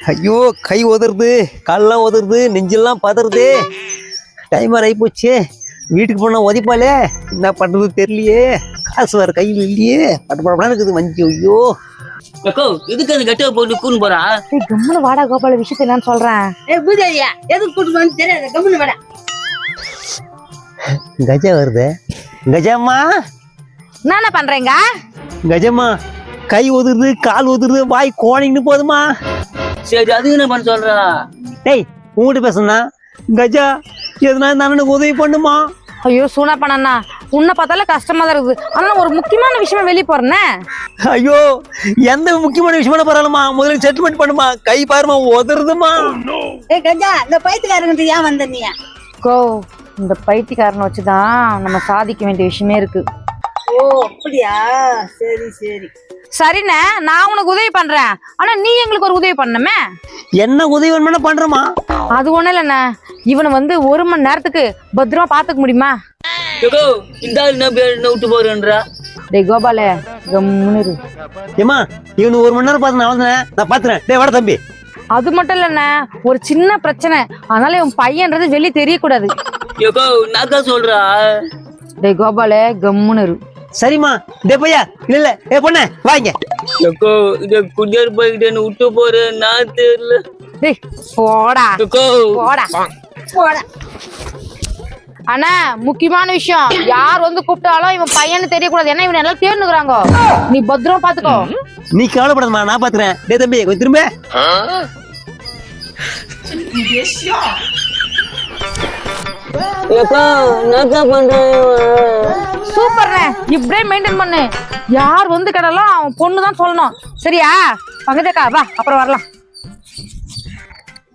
ஐயோ கை உதறுது, காலெல்லாம் உதறுது, நெஞ்செல்லாம் பதறுது. டைம் ஆகி போச்சு. வீட்டுக்கு போனால் உதைப்பாளே, என்ன பண்ணுறது தெரியலையே. காசு வர கையில் இல்லையே. படப்படப்படான்னு இருக்குது வஞ்சி. ஐயோ எதுக்கு அந்த கெட்ட போட்டு கூண்டு போறா? கம்முனு வாடா கோபால, விஷயத்த என்னன்னு சொல்றேன். பூஜாரியா எதுக்கு கூட்டு போன்னு தெரியாது, கம்முனு வாடா. கஜா வருது. கஜாம்மா, என்ன பண்றீங்க? கஜம்மா கை உதிருது, கால் உதிருது, வாய் கோணின்னு போதுமா. சரி அதுக்கு என்ன பண்ண சொல்றா? டேய் உங்ககிட்ட பேசுனா கஜா எதுனா அண்ணனுக்கு உதவி பண்ணுமா. ஐயோ சூனா பண்ணா, உன்னை பார்த்தாலே கஷ்டமா தான் இருக்குது. ஆனா ஒரு முக்கியமான விஷயமா வெளியே போறேன்னே. ஐயோ எந்த முக்கியமான விஷயமான பரவாயில்லமா, முதல்ல செட்டில்மெண்ட் பண்ணுமா. கை பாருமா உதறுதுமா. கஜா இந்த பைத்தியக்காரங்க ஏன் வந்த நீ? கோ இந்த பைத்தியக்காரனை வச்சுதான் நம்ம சாதிக்க வேண்டிய விஷயமே இருக்கு. ஓ அப்படியா, சரி சரி சரிண்ணே, நான் உனக்கு உதவி பண்றேன். ஆனா நீ எங்களுக்கு ஒரு உதவி பண்ணணுமே. என்ன உதவி வேணும்னா பண்றமா. அது ஒண்ணும் இல்லண்ணே, இவனை 1 மணி நேரத்துக்கு பத்திரமா பாத்துக்க முடியுமா? இந்த விட்டு போறேன்றா. டேய் கோபாலே கம்முனு இரு. ஏமா இவனு 1 மணி நேரம் பார்த்து நான் பாத்துறேன். டேய் வாடா தம்பி. அது மட்டும் இல்லண்ணே, ஒரு சின்ன பிரச்சனை, அதனால இவன் பையன்றது வெளியே தெரியக்கூடாது. நாக்கா சொல்றா. டேய் கோபாலே கம்முனு இரு. சரிம்மா. டே பையா இல்ல ஏ பொண்ணு வாங்க. குடியார் போய்கிட்டேன்னு விட்டு போறேன், நான் தெரியல. டேய் போடா போடா போடா. அண்ணா முக்கியமான விஷயம், யார் கூப்பிட்டாலும் இவன் பையன்னு தெரியக்கூடாது. ஏன்னா இவன் எல்லாம் தேர்ந்துக்கிறாங்க. நீ பத்திரமா பாத்துக்கோ. நீ கவலைப்படாதம்மா, நான் பாத்துறேன். டே தம்பி கொஞ்சம் திரும்ப. சூப்பர்ண்ணே, இப்படியே மெயின்டைன் பண்ணு. யார் கேட்டாலும் அவன் பொண்ணுதான் சொல்லணும். சரியா பங்கஜக்கா? வா அப்புறம் வரலாம்.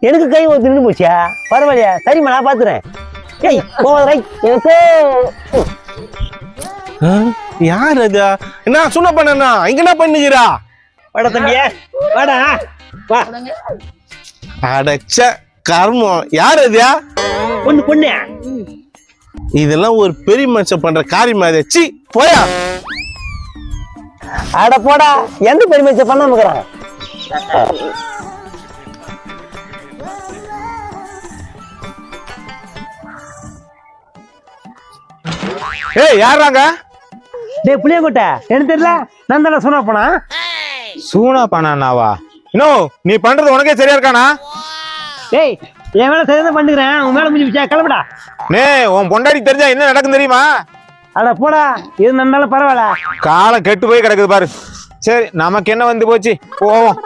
எனக்கு கை நின்று போச்சா? பரவாயில்லையா? சரிம்மா நான் பாத்துறேன். ஏய் போவதை யார் அது? என்ன சொன்ன பண்ணா இங்க என்ன பண்ணுகிறா? வாடா தம்பியே வாடா வா. அடச்ச கர்மம், யார் அது? பொண்ணு. இதெல்லாம் ஒரு பெரிய மனுஷன் பண்ற காரியமா? சி போயா. அட போடா, எந்த பெருமைச்ச பண்ண இருக்கிறான். ஏய் யாராங்க? டேய் புளியங்கோட்ட, எனக்கு தெரியல. நான் தானே சொன்னா போனா. சூனா பண்ணாவா? இன்னும் நீ பண்றது உனக்கே சரியா இருக்கானா? டேய் என் வேலை சரிதான் பண்ணுகிறேன், உன் மேல முடிஞ்சு வச்சா கிளம்புடா. நே உன் பொண்டாடி தெரிஞ்சா என்ன நடக்கும் தெரியுமா? அட போடா, இது நன்னாலும் பரவாயில்ல. காலம் கெட்டு போய் கிடக்குது பாரு. சரி நமக்கு என்ன வந்து போச்சு, போவோம்.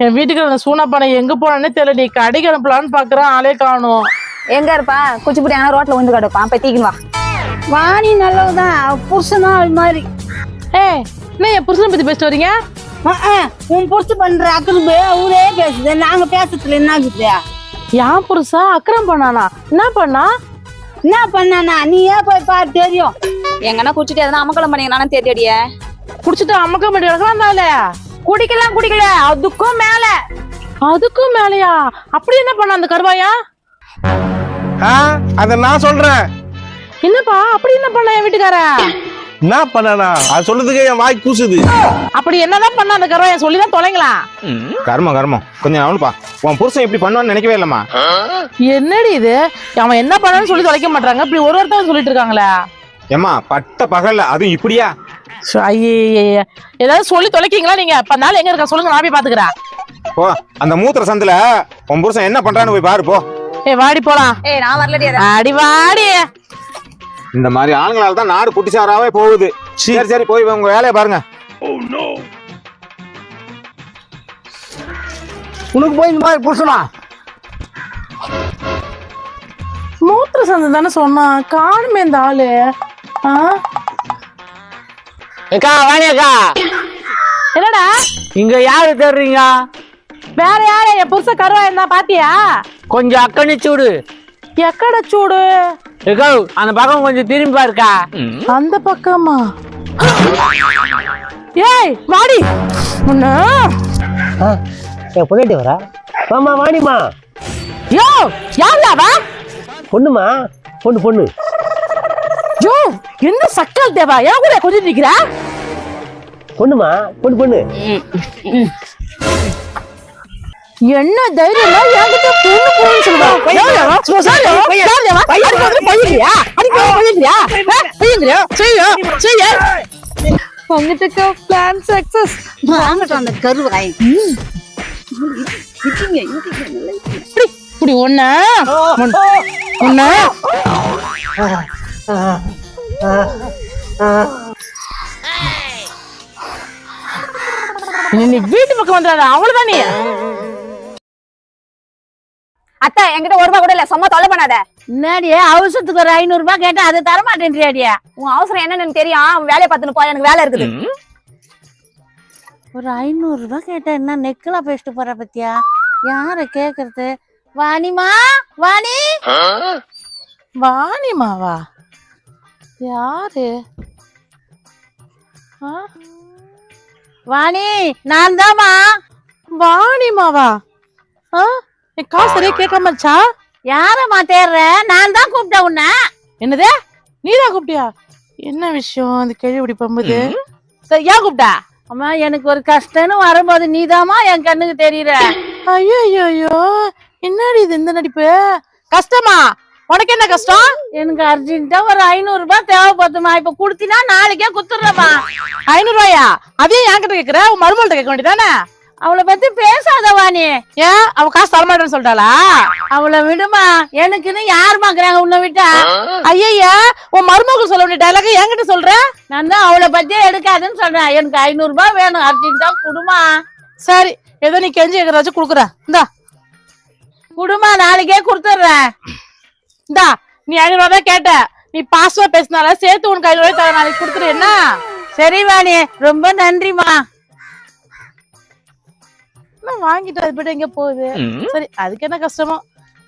என் வீட்டுக்கு சூனா பண்ண எங்க போனானே தெரியல. நீ கடைக்கு அனுப்பலான்னு பாக்குறான், ஆளே காணும். எங்க இருப்பா? குச்சிப்புடி ஆனா ரோட்ல வந்து கிடப்பான். பத்திக்கு வா. வாணி நல்லதுதான், புருஷனா அது மாதிரி. என்ன என் புருஷனை பத்தி பேசிட்டு வரீங்க? உன் புருஷன் பண்ற அக்கறை ஊரே பேசுது, நாங்க பேசுறதுல என்ன ஆகுது? என் புருஷா அக்கறம் பண்ணானா? என்ன பண்ணானா? நீ ஏன் போய் பாரு, தெரியும். எங்கன்னா குடிச்சிட்டு எதனா அமக்கலம் பண்ணீங்கன்னு தெரியடிய. குடிச்சிட்டு அமக்க மாட்டேன். குடிக்கல, அதுக்கும் மேலையா? அப்படி என்ன பண்ண அந்த கருவாயா? அத நான் சொல்றேன். என்னப்பா அப்படி என்ன பண்ண என் வீட்டுக்கார? என்ன பண்ணனா? அது சொல்றதுக்கு என் வாய் கூசுது. அப்படி என்னதான் பண்ண அந்த கருவாயா? சொல்லிதான் தொலைங்களா. கர்மம் கொஞ்சம் அவனுப்பா. உன் புருஷன் இப்படி பண்ணுவான்னு நினைக்கவே இல்லம்மா. என்னடி இது? அவன் என்ன பண்ணான்னு சொல்லி தொலைக்க மாட்டாங்க, இப்படி ஒருத்தர் சொல்லிட்டு இருக்காங்களே. ஏமா பட்ட பகல்ல அதுவும் இப்படியா? ஏதாவது சொல்லி தொலைக்கீங்களா நீங்க? இப்ப நாள் எங்க இருக்க சொல்லுங்க, நான் போய் பாத்துக்கிறேன். போ அந்த மூத்திர சந்துல உன் புருஷன் என்ன பண்றான்னு போய் பாரு போ. வாடி போலாம். நான் வரலடி. அடி வாடி. இந்த மாதிரி ஆளுங்களால தான் நாடு குட்டிச்சாராவே போகுது. சரி போய் உங்க வேலையை பாருங்க. உனக்கு போய் இந்த மாதிரி புருஷனா? மூத்திர சந்தை தானே சொன்னா, காணுமே இந்த ஆளு. அக்கா வாணி அக்கா. என்னடா இங்க யாரு தேடுறீங்க? வேற யாரு? என் புருஷ கருவா இருந்தா பாத்தியா? கொஞ்சம் அக்கனி சூடு. எக்கட சூடு? அந்த பக்கம் கொஞ்சம் திரும்பி பாருக்கா. அந்த பக்கமா? ஏய் வாடி. பொண்ணாட்டி வரா. மாமா வாணிமா. யோ யாரா வா? பொண்ணுமா? பொண்ணு. யோ என்ன சக்கல் தேவா? ஏன் கூட கொஞ்சம் நிக்கிறா? பொண்ணுமா? பொண்ணு. என்ன தைரியமா என்கிட்ட பொண்ணு போன்னு சொல்லுவாங்க பிளான் சக்சஸ். வாங்கட்டும் அந்த கருவாய். இப்படி ஒண்ணு ஒண்ணு நீ வீட்டு பக்கம் வந்துடாத, அவ்வளவுதான் நீ. அத்தை என்கிட்ட 1 ரூபா கூட இல்ல, சும்மா தொலை பண்ணாத. முன்னாடியே அவசரத்துக்கு ஒரு 500 ரூபாய் கேட்டா அதை தரமாட்டேன்றியாடியா? உன் அவசரம் என்னன்னு தெரியும், அவன் வேலையை பார்த்துன்னு போய், எனக்கு வேலை இருக்குது. ஒரு 500 ரூபாய் கேட்டா என்ன நெக்கலா பேசிட்டு போற பத்தியா? யார கேக்குறது? வாணிமா, வாணி, வாணிமாவா? யாரு? வாணி, நான் தாமா. வாணிமாவா? என் காசு சரியா கேட்காமச்சா? யாரம்மா தேடுற? நான் தான் கூப்பிட்டேன் உன்ன. என்னது? நீதான் கூப்பிட்டியா? என்ன விஷயம் அந்த கேள்வி இப்படி பம்புது? சரி, ஏன் கூப்பிட்டா? அம்மா, எனக்கு ஒரு கஷ்டம்னு வரும்போது நீதாமா என் கண்ணுக்கு தெரியற. ஐயோ ஐயோ, என்னடி இது இந்த நடிப்பு? கஷ்டமா? உனக்கு என்ன கஷ்டம்? எனக்கு அர்ஜென்ட்டா ஒரு 500 ரூபாய் தேவைப்படுதுமா. இப்ப குடுத்தினா நாளைக்கே குத்துறமா. 500 ரூபாயா? அதையும் என்கிட்ட கேக்குற? உன் மருமகள்கிட்ட கேட்க வேண்டியதானே? அவளை பத்தி பேசாத வாணி. ஏன் அவ காசு தரமாட்டேன்னு சொல்லிட்டாளா? அவளை விடுமா, எனக்குன்னு யாருமா இருக்கிறாங்க உன்னை விட்டா? ஐயா, உன் மருமகள் சொல்ல வேண்டிய டைலாக என்கிட்ட சொல்ற? நான் தான் அவளை பத்தியே எடுக்காதுன்னு சொல்றேன். எனக்கு 500 ரூபாய் வேணும், அர்ஜென்ட்டா குடுமா. சரி, ஏதோ நீ கெஞ்சி கேக்குறாச்சும் குடுக்குற. இந்தா குடுமா, நாளைக்கே குடுத்துடுறேன். இந்தா, நீ 500 ரூபாய் தான் கேட்ட, நீ பாஸ்வா பேசினால சேர்த்து உனக்கு 500 ரூபாய் தர, நாளைக்கு கொடுத்துரு. என்ன? சரி வாணி, ரொம்ப நன்றிமா. வாங்கிட்டு அது போயிட்டு எங்க போகுது? சரி, அதுக்கு என்ன கஷ்டமோ.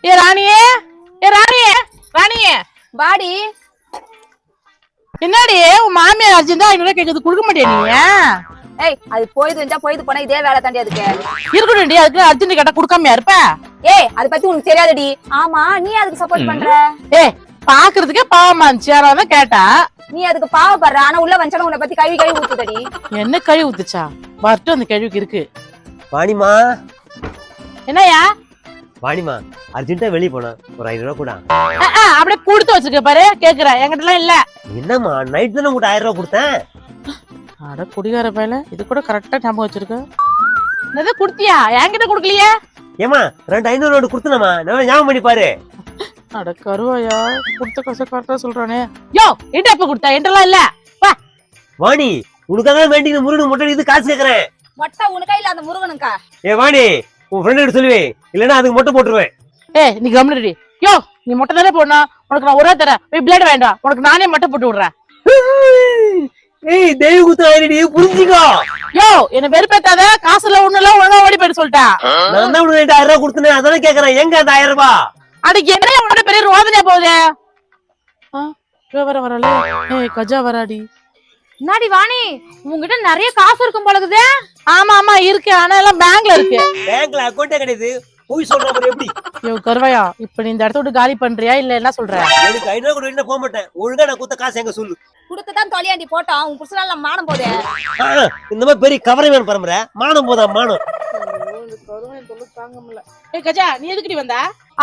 ஏ ராணியே, ஏ ராணியே, ராணியே பாடி. என்னடி உன் மாமியார் அர்ஜென்ட்டா 500 ரூபாய் கேக்குது, கொடுக்க மாட்டியா நீ? ஏய், அது போயிது போனா இதே வேலை தாண்டி அதுக்கு இருக்கணும்டி. அதுக்கு அர்ஜென்ட் கேட்டா கொடுக்காமையா இருப்ப? ஏய், அதை பத்தி உனக்கு தெரியாதடி. ஆமா, நீ அதுக்கு சப்போர்ட் பண்ற. ஏய், பாக்குறதுக்கே பாவமா இருந்துச்சு, யாராவது கேட்டா. நீ அதுக்கு பாவப்படுற, ஆனா உள்ள வந்தாலும் உன்னை பத்தி கழுவி ஊத்துதடி. என்ன கழுவி ஊத்துச்சா? வரட்டும், அந்த கழுவிக்கு இருக்கு. வாணிமா, என்னையா? வாணிமா, அர்ஜென்ட்டா வெளியே போனா ஒரு 500 ரூபாய் கூட. அப்படியே கொடுத்து வச்சிருக்க பாரு, கேக்குற. என்கிட்ட எல்லாம் இல்ல. என்னம்மா, நைட் தானே உங்கள்கிட்ட 1000 ரூபாய் கொடுத்தேன். அட குடிகார பையல, இது கூட கரெக்டா ஞாபகம் வச்சிருக்க. என்னது குடுத்தியா? என்கிட்ட குடுக்கலையே. ஏமா, 2 500 நோட்டு கொடுத்தனமா, நான் ஞாபகம் பண்ணி பாரு. அட கருவாயா, கொடுத்த காசை கரெக்டா சொல்றானே. யோ, என்கிட்ட எப்ப கொடுத்தா? என்கிட்ட இல்ல. வா வாணி, உனக்காக வேண்டிய முருகன் மொட்டை இது காசு கேக்குறேன். மொட்டை உனக்கா இல்ல அந்த முருகனுக்கா? ஏ வாணி, உன் ஃப்ரெண்ட் கிட்ட சொல்லுவேன், இல்லன்னா அதுக்கு மொட்டை போட்டுருவேன். ஏய், நீ கம்முனடி. யோ, நீ மொட்டை தானே போடணும், உனக்கு நான் 1 ரூபா தரேன். போய் பிளேட் வேண்டாம், உனக்கு நானே மொட்டை போட்டு விடுறேன். ஏய், தெய்வ குத்து ஆயிரடி, புரிஞ்சுக்கோ. யோ, என்ன வெறுப்பேத்தாத. காசுல ஒண்ணுல ஒழுங்கா ஓடி போயிட்டு சொல்லிட்டேன். நான் தான் உனக்கு 1000 ரூபாய் கொடுத்தேன், அதானே கேக்குறேன். எங்க அந்த 1000 ரூபாய்? அன்னைக்கு என்ன உன்னோட பெரிய ரோதனையா போகுது? வரல. ஏய், கஜா வராடி. என்னடி வாணி, உங்ககிட்ட நிறைய காசு இருக்கும் போலகுது. ஆமா ஆமா இருக்கு, ஆனா எல்லாம் பேங்க்ல இருக்கு. பேங்க்ல அக்கௌண்டே கிடையாது, போய் சொல்ற மாதிரி எப்படி? யோ கருவாயா, இப்ப நீ இந்த இடத்த விட்டு காலி பண்றியா இல்ல என்ன சொல்ற? எனக்கு 500 கூட இல்ல, போக மாட்டேன். ஒழுங்கா நான் கொடுத்த காசு எங்க சொல்லு. குடுத்துதான் தொலையாண்டி போட்டோம். உன் புருஷனால மானம் போதே. இந்த மாதிரி பெரிய கவரமேன் பரம்பரை, மானம் போதா மானம். ஏய் கஜா, நீ எதுக்குடி வந்த?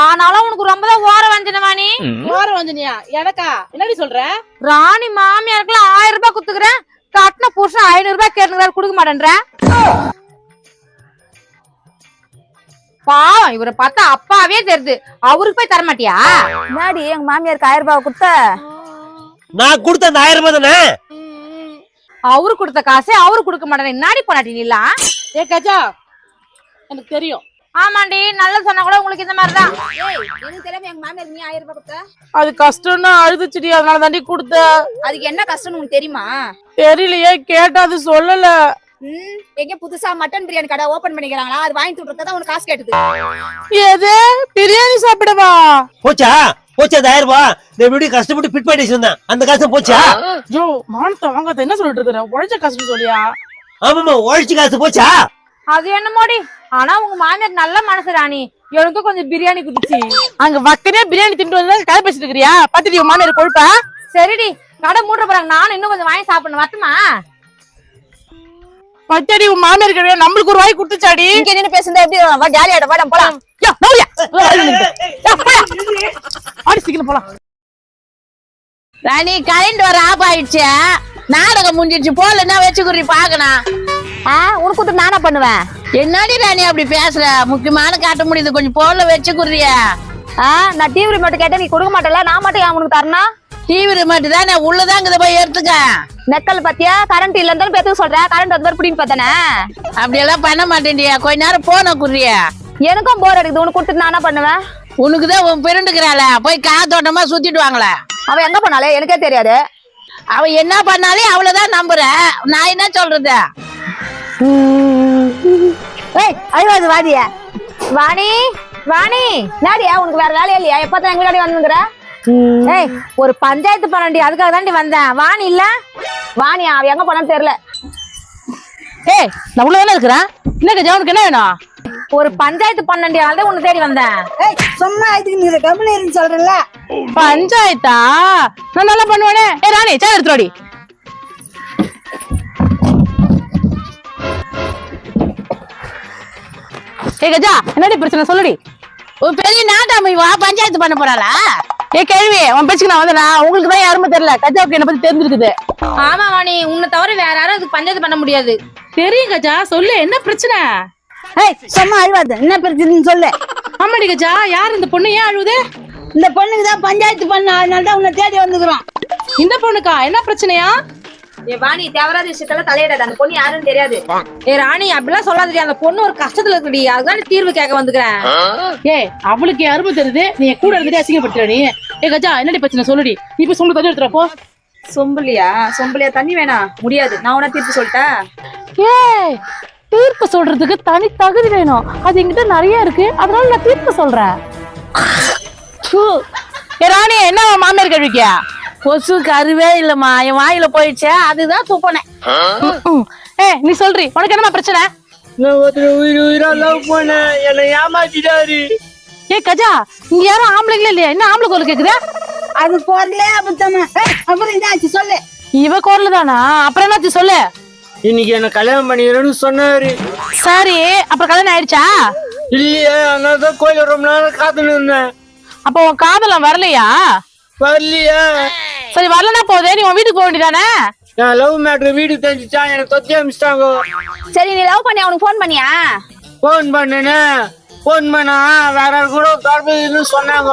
ஆனாலும் உனக்கு ரொம்ப தான் ஓர வந்தன வாணி. ஓர வந்தனியா? எனக்கா? என்னடி சொல்ற? ராணி மாமியாருக்கு 1000 ரூபாய் குத்துக்கிறேன், கட்டின புருஷன் 500 ரூபாய் கேட்டுக்கிறாரு, கொடுக்க மாட்டேன்ற. பாவம், இவரை பார்த்தா அப்பாவே தெரியுது, அவருக்கு போய் தர மாட்டியா? முன்னாடி எங்க மாமியாருக்கு 1000 ரூபாய் கொடுத்த. நான் கொடுத்த அந்த 1000 ரூபாய் தானே. அவரு கொடுத்த காசு அவரு கொடுக்க மாட்டேன், நாடி போனாட்டி நீலாம். ஏ கஜா, எனக்கு தெரியும். ஆமாண்டி, நல்ல சொன்னா கூட உங்களுக்கு இந்த மாதிரிதான். எனக்கு தெரியாம எங்க மாமியார் நீ 1000 ரூபாய் கொடுத்த. அது கஷ்டம்னா அழுதுச்சுடி, அதனால தாண்டி கொடுத்த. அதுக்கு என்ன கஷ்டம்னு உனக்கு தெரியுமா? தெரியலையே, கேட்டா அது சொல்லல. எங்க புதுசா மட்டன் பிரியாணி கடை ஓபன் பண்ணிக்கிறாங்களா, அது வாங்கி விட்டுறதா உனக்கு காசு கேட்டது. எது? பிரியாணி சாப்பிடவா? போச்சா போச்சா? 1000 ரூபாய் இந்த வீடியோ கஷ்டப்பட்டு பிட் பண்ணி வச்சிருந்தேன், அந்த காசு போச்சா? ஜோ மானத்தை வாங்காத, என்ன சொல்லிட்டு இருக்கிற? உழைச்ச காசு சொல்லியா? ஆமாமா, உழைச்சு காசு போச்சா? அது என்னமோடி, ஆனா உங்க மாமியார் நல்ல மனசு ராணி, எனக்கும் கொஞ்சம் பிரியாணி குடிச்சு. அங்க வக்கனே பிரியாணி திண்டு வந்து கதை பேசிட்டு இருக்கிறியா? பத்திரி உன் மாமியார் கொழுப்பா? சரிடி, கடை மூடுற போறாங்க, நானும் இன்னும் கொஞ்சம் வாங்கி சாப்பிடணும், வரட்டுமா? பச்சடி உன் மாமியார் கிடையாது நம்மளுக்கு ஒரு வாய் குடுத்துச்சாடி. இங்க நின்னு பேசுறதா எப்படி வா ஜாலியா ஆட வாடா போலாம். யா நோயா ஆடி சீக்கிரம் போலாம். ராணி கரண்ட் வர ஆஃப் ஆயிடுச்சு, நாடகம் முடிஞ்சிடுச்சு, போலன்னா வச்சுக்குறி பாக்கணும். உனக்கு கொடுத்து நானா பண்ணுவேன். என்னடி ராணி அப்படி பேசுற? முக்கியமான காட்ட முடியுது, கொஞ்சம் போல வச்சுக்குறியா? நான் டிவி ரிமோட் கேட்டா நீ கொடுக்க மாட்டல, நான் மட்டும் ஏன் உனக்கு தரணும்? டிவி ரிமோட் தானே உள்ளதாங்க போய் எடுத்துக்க. நெக்கல் பாத்தியா, கரண்ட் இல்ல இருந்தாலும் பேத்து சொல்றேன், கரண்ட் வந்து பிடின்னு பார்த்தானே. அப்படியெல்லாம் பண்ண மாட்டேன்டியா, கொஞ்ச நேரம் போன குறியா. எனக்கும் போர் அடிக்குது, உனக்கு கொடுத்துட்டு நானா பண்ணுவேன். உனக்குதான் உன் பிறண்டுக்கிறாள, போய் காத்தோட்டமா சுத்திட்டு வாங்கள. அவ எங்க போனாலே எனக்கே தெரியாது. அவ என்ன பண்ணாலே அவ்வளவுதான் நம்புற, நான் என்ன சொல்றது? அழுவாது வாடிய வாணி வாணி நாடியா, உனக்கு வேற வேலையா இல்லையா? எப்பதான் எங்க முன்னாடி வந்துங்கிற? ஏய் ஒரு பஞ்சாயத்து பண்ணண்டி, அதுக்காக தாண்டி வந்தேன். வாணி இல்ல வாணி அவ எங்க போனான்னு தெரியல. ஏய் நான் உள்ளதானே இருக்கிறேன், என்ன கஜா உனக்கு என்ன வேணும்? ஒரு பஞ்சாயத்து பண்ணண்டி, அதான் உன்னை தேடி வந்தேன். சும்மா இதுக்கு நீ கம்பெனி சொல்றல. பஞ்சாயத்தா? நான் நல்லா பண்ணுவேனே. ஏ ராணி சாய் எடுத்துடி. ஏ கஜா என்னடி பிரச்சனை சொல்லுடி. ஒரு பெரிய நாட்டாமை வா பஞ்சாயத்து பண்ண போறாளா? ஏ கேள்வி உன் பேச்சுக்கு நான் வந்தேனா? உங்களுக்கு தான் யாருமே தெரியல, கஜாவுக்கு என்ன பத்தி தெரிஞ்சிருக்குது. ஆமா வாணி, உன்னை தவிர வேற யாரும் இதுக்கு பஞ்சாயத்து பண்ண முடியாது. தெரியும் கஜா, சொல்லு என்ன பிரச்சனை? ஏய் சும்மா அழுவாத, என்ன பிரச்சனைன்னு சொல்லு. ஆமாடி கஜா, யார் இந்த பொண்ணு, ஏன் அழுவுது? இந்த பொண்ணுக்கு தான் பஞ்சாயத்து பண்ண, அதனால தான் உன்னை தேடி வந்துக்கிறோம். இந்த பொண்ணுக்கா என்ன பிரச்சனையா? ஏ வாணி தேவராத விஷயத்தெல்லாம் தலையிடாது, அந்த பொண்ணு யாருன்னு தெரியாது. ஏ ராணி அப்படிலாம் சொல்லாதடி, அந்த பொண்ணு ஒரு கஷ்டத்துல இருக்குடி, அதுதான் தீர்வு கேட்க வந்துக்கிறேன். ஏ அவளுக்கு யாருமே தெரியுது, நீ கூட இருந்துட்டு அசிங்கப்படுத்துற நீ. ஏ கஜா என்னடி பிரச்சனை சொல்லுடி. நீ போய் சொல்லு, தண்ணி எடுத்துறப்போ. சொம்பலியா தண்ணி வேணாம், முடியாது, நான் உன தீர்ப்பு சொல்லிட்டேன். ஏய் தீர்ப்பு சொல்றதுக்கு தனி தகுதி வேணும், அது என்கிட்ட நிறைய இருக்கு, அதனால நான் தீர்ப்பு சொல்றேன். ஏ ராணி என்ன மாமியார் கேள்விக்கியா? கொசு கருவே இல்லம்மா, என் வாயில போயிடுச்சே, அதுதான் துப்பனேன். ஏ நீ சொல்றி, உனக்கு என்னமா பிரச்சனை? நான் ஒருத்தர் உயிரா லவ் பண்ண, என்னை ஏமாத்திட்டாரு. ஏ கஜா இங்க யாரும் ஆம்பளைங்களே இல்லையா? என்ன ஆம்பளை குரல் கேக்குது? அது போறலே அபத்தமா. அப்புறம் என்னாச்சு சொல்லு. இவ குரல் தானா? அப்புறம் என்னாச்சு சொல்லு. இன்னைக்கு என்ன கல்யாணம் பண்ணிக்கிறேன்னு சொன்னாரு. சரி அப்புறம் கல்யாணம் ஆயிடுச்சா? இல்லையே, அதனாலதான் கோயில ரொம்ப நேரம் காத்துன்னு இருந்தேன். அப்ப உன் காதலம் வரலையா? வரலையா? சரி வரலன்னா போதே, நீ உன் வீட்டுக்கு போக வேண்டியதானே? நான் லவ் மேட்ரு வீட்டுக்கு தெரிஞ்சிச்சா, எனக்கு தொத்தி அமிச்சிட்டாங்க. சரி நீ லவ் பண்ணி அவனுக்கு போன் பண்ணியா? போன் பண்ணேன்னு போன் பண்ணா வேற கூட தொடர்புன்னு சொன்னாங்க.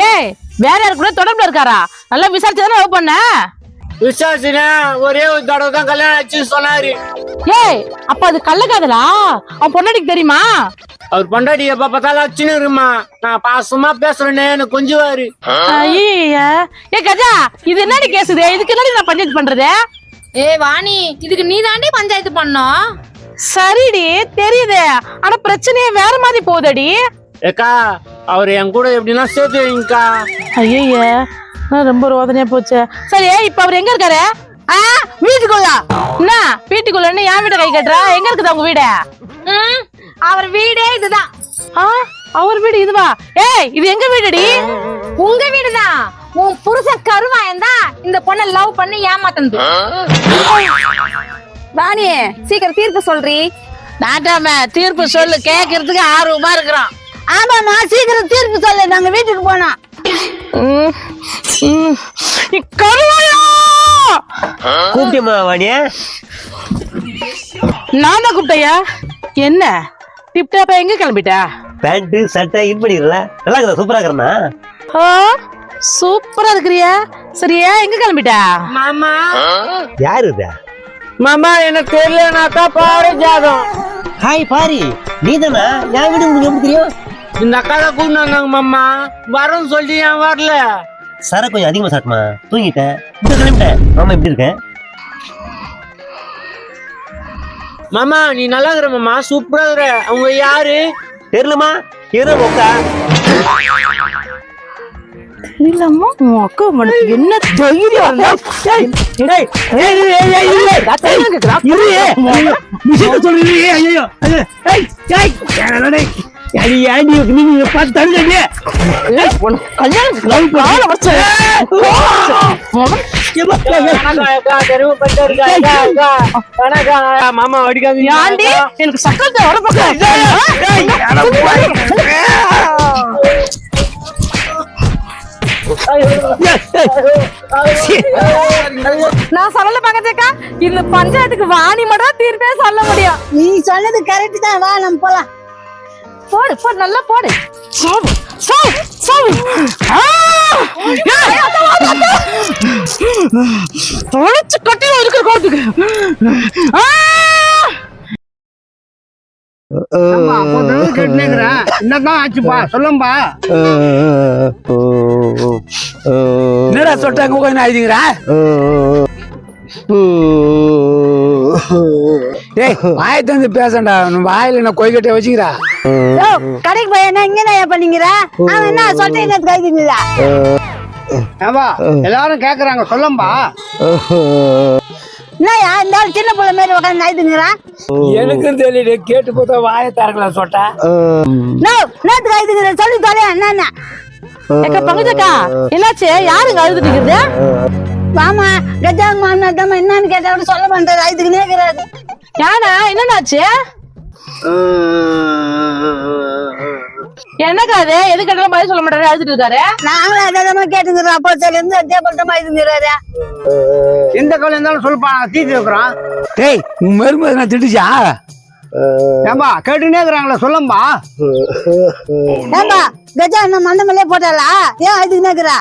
ஏய் வேற யாரு கூட தொடர்புல இருக்காரா? நல்லா விசாரிச்சு தானே லவ் பண்ண? விசாரிச்சுனா ஒரே ஒரு தடவை தான் கல்யாணம் ஆச்சு சொன்னாரு. ஏய் அப்ப அது கள்ளக்காதலா? அவன் பொண்டாட்டிக்கு தெரியுமா? அவர் பொண்டாட்டி எப்ப பார்த்தாலும் அச்சுன்னு இருக்குமா, நான் பாசமா பேசுறேன்னு எனக்கு கொஞ்சுவாரு. ஐயா ஏ கஜா இது என்னடி கேசுது? இதுக்கு என்னடி நான் பஞ்சாயத்து பண்றது? ஏ வாணி இதுக்கு நீ தாண்டி பஞ்சாயத்து பண்ணோம். சரிடி தெரியுது, ஆனா பிரச்சனையே வேற மாதிரி போகுதடி. ஏக்கா அவர் என் கூட எப்படின்னா சேர்த்து வைங்கக்கா. ஐயா ரொம்ப ரோதனையா போச்சு. சரி இப்ப அவர் எங்க இருக்காரு? வீட்டுக்குள்ள. என்ன வீட்டுக்குள்ள என் வீட்டை கை கட்டுறா? எங்க இருக்குது அவங்க வீடு? அவர் வீடே இதுதான். அவர் வீடு இதுவா? ஏய் இது எங்க வீடுடி? உங்க வீடுதான். உன் புருஷன் கருவாயன் தான் இந்த பொண்ணை லவ் பண்ணி ஏமாத்தந்து. வாணி சீக்கிரம் தீர்ப்பு சொல்றி. நாட்டாம தீர்ப்பு சொல்லு, கேக்குறதுக்கு ஆர்வமா இருக்கிறோம். ஆமாமா சீக்கிரம் தீர்ப்பு சொல்லு, நாங்க வீட்டுக்கு போனோம். கூப்பிட்டியம்மா வாணிய? நான் தான் கூப்பிட்டையா? என்ன டிப்டாப்பா எங்க கிளம்பிட்டா? பேண்ட் சட்டை இது பண்ணிடல, நல்லா இருக்குதா? சூப்பரா இருக்கிறனா? சூப்பரா இருக்கிறியா? சரியா எங்க கிளம்பிட்டா? மாமா யாரு இது? மாமா எனக்கு தெரியல, நான் தான் பாரு ஜாதம். ஹாய் பாரி, நீ தானா? என் வீடு உங்களுக்கு எப்படி தெரியும்? இந்த அக்கா தான் கூப்பிட்டு வந்தாங்க மாமா, வரேன்னு சொல்லி ஏன் வரல? சர கொஞ்சம் அதிகமா சாப்பிட்டுமா, தூங்கிட்டேன், இப்ப கிளம்பிட்டேன். மாமா எப்படி இருக்கேன்? மாமா நீ நல்லா இருக்கிற மாமா, சூப்பரா இருக்கிற. அவங்க யாரு தெரியலமா? உக்கா இல்லம்மா உன் அக்கா மனசு என்ன தைரியம்? மாமா அடிக்காதீங்க. ஏன்டி எனக்கு சக்கரத்தை உடம்பு நான் சொல்லல பங்கஜக்கா, இந்த பஞ்சாயத்துக்கு வாணி மட்டும் தீர்ப்பே சொல்ல முடியும். நீ சொன்னது கரெக்ட் தான், வா நம்ம போலாம். போடு போடு, நல்லா போடு. சாவு சாவு சாவு தொலைச்சு கட்டில இருக்கிற கோத்துக்கு என்னதான் ஆச்சுப்பா சொல்லும்பா. என்னடா சொல்றாங்க கொஞ்சம் ஆயிடுங்கிறா. வாயத்தை வந்து பேசண்டா, வாயில என்ன கொய்கட்டை வச்சுக்கிறா. கடைக்கு போய் என்ன இங்க என்ன பண்ணிக்கிறா? அவன் என்ன சொட்டை என்ன கைதுங்களா? ஏம்பா எல்லாரும் கேக்குறாங்க சொல்லும்பா. என்னயா இந்த ஆள் சின்ன பிள்ளை மாதிரி உட்காந்து நாய்துங்கிறா? எனக்கும் தெரியல, கேட்டு பார்த்தா வாயை திறக்கலாம் சொட்டா. நேத்து கைதுங்கிற சொல்லி தொலையா என்ன? ஏக்கா பங்கஜக்கா, என்னாச்சு? யாருங்க அழுதுட்டு இருக்குது? வாமா கஜாங்க மாமா என்னன்னு கேட்டா கூட சொல்ல மாட்டாரு, ஐதுக்கு நேக்கிறாரு. யானா என்னன்னாச்சு? என்னக்கா அது? எது கேட்டாலும் பதில் சொல்ல மாட்டாரு, அழுதுட்டு இருக்காரு. நாங்களும் அதமா கேட்டுக்கிறோம். அப்போ இருந்து அதே பட்டமா இதுங்கிறாரு. எந்த கவலை இருந்தாலும் சொல்லுப்பா, நாங்க தீர்த்து வைக்கிறோம். டேய் உன் மருமக நான் திட்டுச்சா? ஏம்பா கேட்டுனே இருக்கிறாங்களா சொல்லும்பா. ஏம்பா கஜா என்ன மண்டமலே போட்டாளா? ஏன் அதுக்கு நேக்குறா?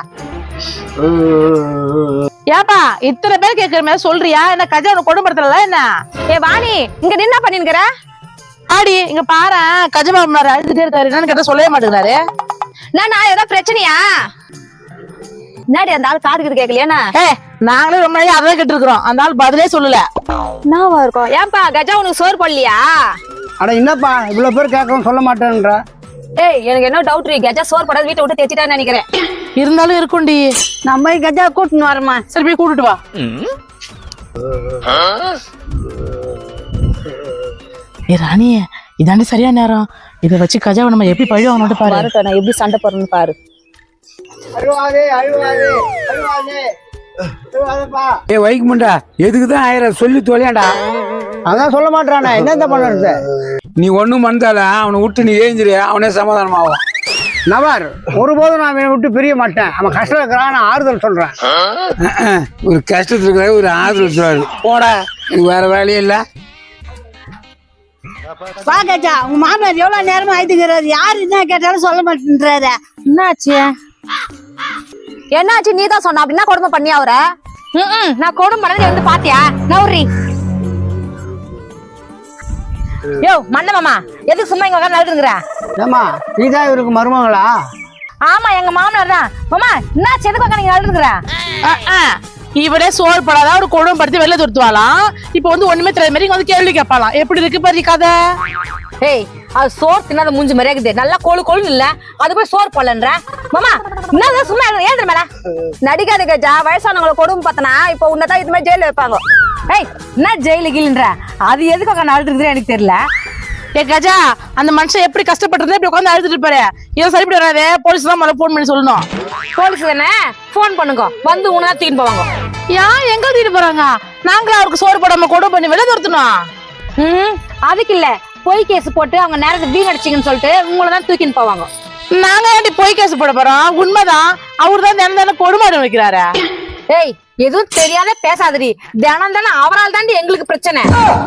ஏப்பா இத்தனை பேர் கேக்குற மாதிரி சொல்றியா? என்ன கஜா கொடுமைப்படுத்தல என்ன? ஏ வாணி, இங்க நின்னா பண்ணிருக்கிற? ஆடி இங்க பாரு, கஜமாமனார் அழுதுட்டே இருக்காரு. என்னன்னு கேட்டா சொல்லவே மாட்டேங்கிறாரு. நான் ஏதாவது பிரச்சனையா? என்னடி அந்த ஆள் காதுக்கு கேட்கலையா? நாங்களே ரொம்ப நாளைக்கு அதான் கேட்டு இருக்கிறோம். அந்த ஆள் பதிலே சொல்லல. என்னவா இருக்கும்? ஏன்பா கஜா உனக்கு சோறு போடலையா? அட என்னப்பா இவ்வளவு பேர் கேட்கணும் சொல்ல மாட்டேன்ற. ஏய் எனக்கு என்ன டவுட் இருக்கு, கஜா சோறு போடாத வீட்டை விட்டு தேய்ச்சிட்டான்னு நினைக்கிறேன். இருந்தாலும் இருக்கும்டி. நம்ம கஜா கூட்டின்னு வரமா? சரி போய் கூட்டிட்டு வா. ஏ ராணி, இதாண்டி சரியான நேரம். இதை வச்சு கஜாவை நம்ம எப்படி பழி வாங்கணும் பாரு. நான் எப்படி சண்டை போறேன்னு பாரு. அழுவாதே அழுவாதே அழுவாதே அழுவாதேப்பா. ஏ வைக்க முண்டா, எதுக்குதான் 1000 சொல்லி தொலையாண்டா. அதான் சொல்ல மாட்டானே, என்னத்த பண்ணுறது? நீ ஒண்ணும் மறந்தால அவனை விட்டு நீ ஏஞ்சிரு, அவனே சமாதானம் ஆகும். நவர் ஒருபோதும் நான் அவனை விட்டு பிரிய மாட்டேன். அவன் கஷ்டம் இருக்கிறான், நான் ஆறுதல் சொல்றேன். ஒரு கஷ்டத்துல இருக்கிற ஒரு ஆறுதல் சொல்றாரு. போடா, எனக்கு வேற வேலையே இல்ல. வா கஜா, உங்க மாமனார் எவ்வளவு நேரமா ஆயிடுங்கிறாரு. யாரு என்ன கேட்டாலும் சொல்ல மாட்டேன்றாரு. என்னாச்சு? என்னாச்சு? நீ தான் சொன்ன. அப்படின்னா கொடுமை பண்ணி அவர. நான் கொடுமை பண்ணது வந்து பாத்தியா? நவுரி யோ மண்ண மாமா, எதுக்கு சும்மா இங்க உட்கார்ந்து அழுதுங்கற? ஏமா நீதான் இவருக்கு மருமகளா? ஆமா எங்க மாமனார் தான். மாமா என்னாச்சு? எதுக்கு உட்கார்ந்து நீங்க அழுதுங்கற? இவரே சோறு படாத ஒரு குடும்பம் படுத்தி வெளில துரத்துவாளாம். இப்ப வந்து ஒண்ணுமே தெரியாத மாதிரி வந்து கேள்வி கேட்பாளாம். எப்படி இருக்கு பாரு கதை. ஏய் அது சோறு தின்னாத மூஞ்சி மாதிரியா இருக்குது. நல்லா கோழு கோழுன்னு இல்ல, அது போய் சோறு போடலன்ற. மாமா என்னதான் சும்மா ஏன் மேல நடிக்காத கஜா. வயசானவங்களை கொடுமை பார்த்தனா இப்ப உன்னதான் இது மாதிரி ஜெயில வைப்பாங்க. ஏய் என்ன ஜெயிலு கீழ்ன்ற? அது எதுக்கு உட்காந்து அழுதுருக்குன்னு எனக்கு தெரியல. ஏ கஜா, அந்த மனுஷன் எப்படி கஷ்டப்பட்டு இப்படி உட்காந்து அழுதுட்டு இருப்பாரு. இதை சரிப்படி வராது. போலீஸ் தான் முதல்ல போன் பண்ணி சொல்லணும். போலீஸ் தானே, போன் பண்ணுங்க, வந்து உனதான் தூக்கிட்டு போவாங்க. ஏன் எங்க தூக்கிட்டு போறாங்க? நாங்களும் அவருக்கு சோறு போடாம கொடு பண்ணி வெளில துரத்தணும். அதுக்கு இல்ல, பொய் கேஸ் போட்டு அவங்க நேரத்தை வீணடிச்சிங்கன்னு சொல்லிட்டு உங்களை தான் தூக்கின்னு போவாங்க. நாங்க ஏன்டி பொய் கேஸ் போட போறோம்? உண்மைதான், அவரு தான் தினம் தினம் கொடுமாடம் வைக்கிறாரு. ஏய் எதுவும் தெரியாத பேசாதடி. தினம் தானே அவரால் தாண்டி எங்களுக்கு பிரச்சனை.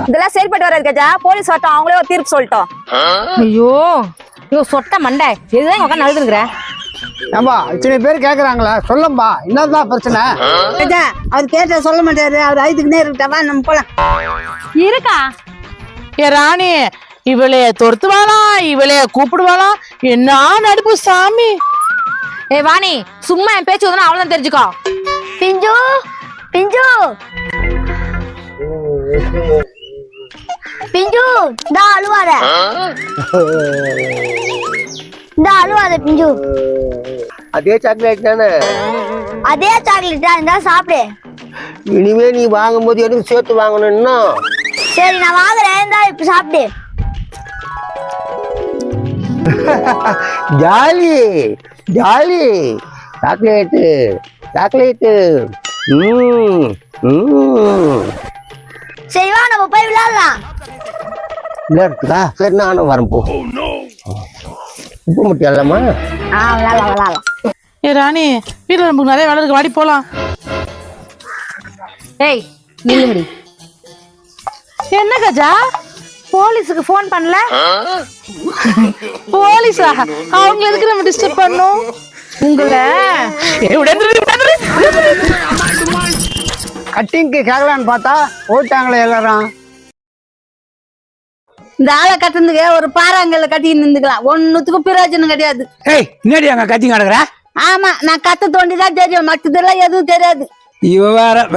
இதெல்லாம் செயல்பட்டு வராது கஜா. போலீஸ் வரட்டும், அவங்களே ஒரு தீர்ப்பு சொல்லிட்டோம். ஐயோ ஐயோ சொட்ட மண்டை, எதுதான் உட்காந்து அழுதுங்கிற? ஏம்பா இத்தனை பேர் கேக்குறாங்களா சொல்லம்பா, என்னதான் பிரச்சனை? கஜா அவர் கேட்டா சொல்ல மாட்டாரு. அவர் ஐதுக்குனே இருக்கட்டா, நம்ம போலாம். இருக்கா? ஏ ராணி, இவளைய துரத்துவாளாம், இவளைய கூப்பிடுவாளாம். என்ன நடுப்பு சாமி. ஏ வாணி, சும்மா என் பேச்சு வந்து அவ்வளவுதான் தெரிஞ்சுக்கோ. பிஞ்சு பிஞ்சு பிஞ்சு டா அழுவாத. டா அழுவாத பிஞ்சு. அதே சாக்லேட் தானே? அதே சாக்லேட் தான், இருந்தா சாப்பிடு. இனிமே நீ வாங்கும்போது எனக்கு சேர்த்து வாங்கணும்னா? சரி நான் வாங்குறேன், இருந்தா இப்ப சாப்பிடு. ஜாலி ஜாலி சாக்லேட்டு சாக்லேட்டு சரி வா நம்ம போய் விளையாடலாம். இருக்குதா? சரி நானும் வரேன் போ. உப்பு மட்டும் இல்லம்மா. விளையாடலாம். ஏ ராணி, வீட்டுல நமக்கு நிறைய வேலை இருக்கு, வாடி போலாம். ஏய் நில்லுங்கடி. என்ன கஜா? போலீஸுக்கு ஃபோன் பண்ணல? போலீஸா? அவங்க எதுக்கு நம்ம டிஸ்டர்ப் பண்ணோம்? உங்களை கட்டிங்க்கு கேட்கலான்னு பார்த்தா ஓட்டாங்களே எல்லாரும். இந்த ஆளை கட்டுறதுக்கு ஒரு பாறாங்கல்ல கட்டி நின்றுக்கலாம், ஒன்னுத்துக்கும் பிரயோஜனம் கிடையாது. ஏய் என்னடி அங்க கத்திங்க கிடக்குற? ஆமா, நான் கத்து தோண்டிதான் தெரியும், மற்றதெல்லாம் எதுவும் தெரியாது. இவ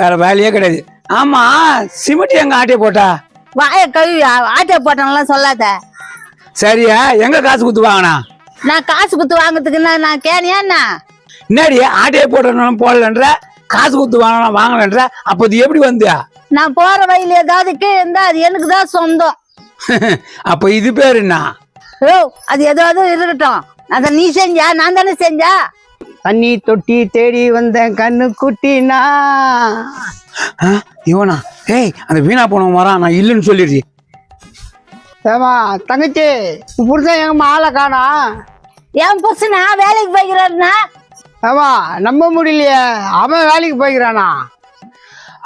வேற வேலையே கிடையாது. ஆமா, சிமெண்ட் எங்க ஆட்டிய போட்டா? வாய கழுவி ஆட்டை போட்டோம்லாம் சொல்லாத. சரியா, எங்க காசு குத்து வாங்கினா? நான் காசு குத்து வாங்குறதுக்கு நான் கேனியா என்ன? என்னடி ஆட்டையை போட்டணும் போடலன்ற, காசு குத்து வாங்கலன்ற, அப்ப இது எப்படி வந்தியா? நான் போற வழியில ஏதாவது இருந்தா அது எனக்கு தான் சொந்தம். அப்ப இது பேரு என்ன? ஓ, அது ஏதாவது இருக்கட்டும். அத நீ செஞ்சா? நான் தானே செஞ்சா? தண்ணி தொட்டி தேடி வந்த கண்ணு குட்டினா. இவனா? ஏய், அந்த வீணா போனவன் வரான், நான் இல்லைன்னு சொல்லிடுறி. ஏமா தங்கச்சி, புருஷன் எங்கம்மா ஆளை காணா? என் புருஷனா வேலைக்கு போய்கிறாருனா? ஏமா நம்ப முடியலையே, அவன் வேலைக்கு போய்க்கிறானா?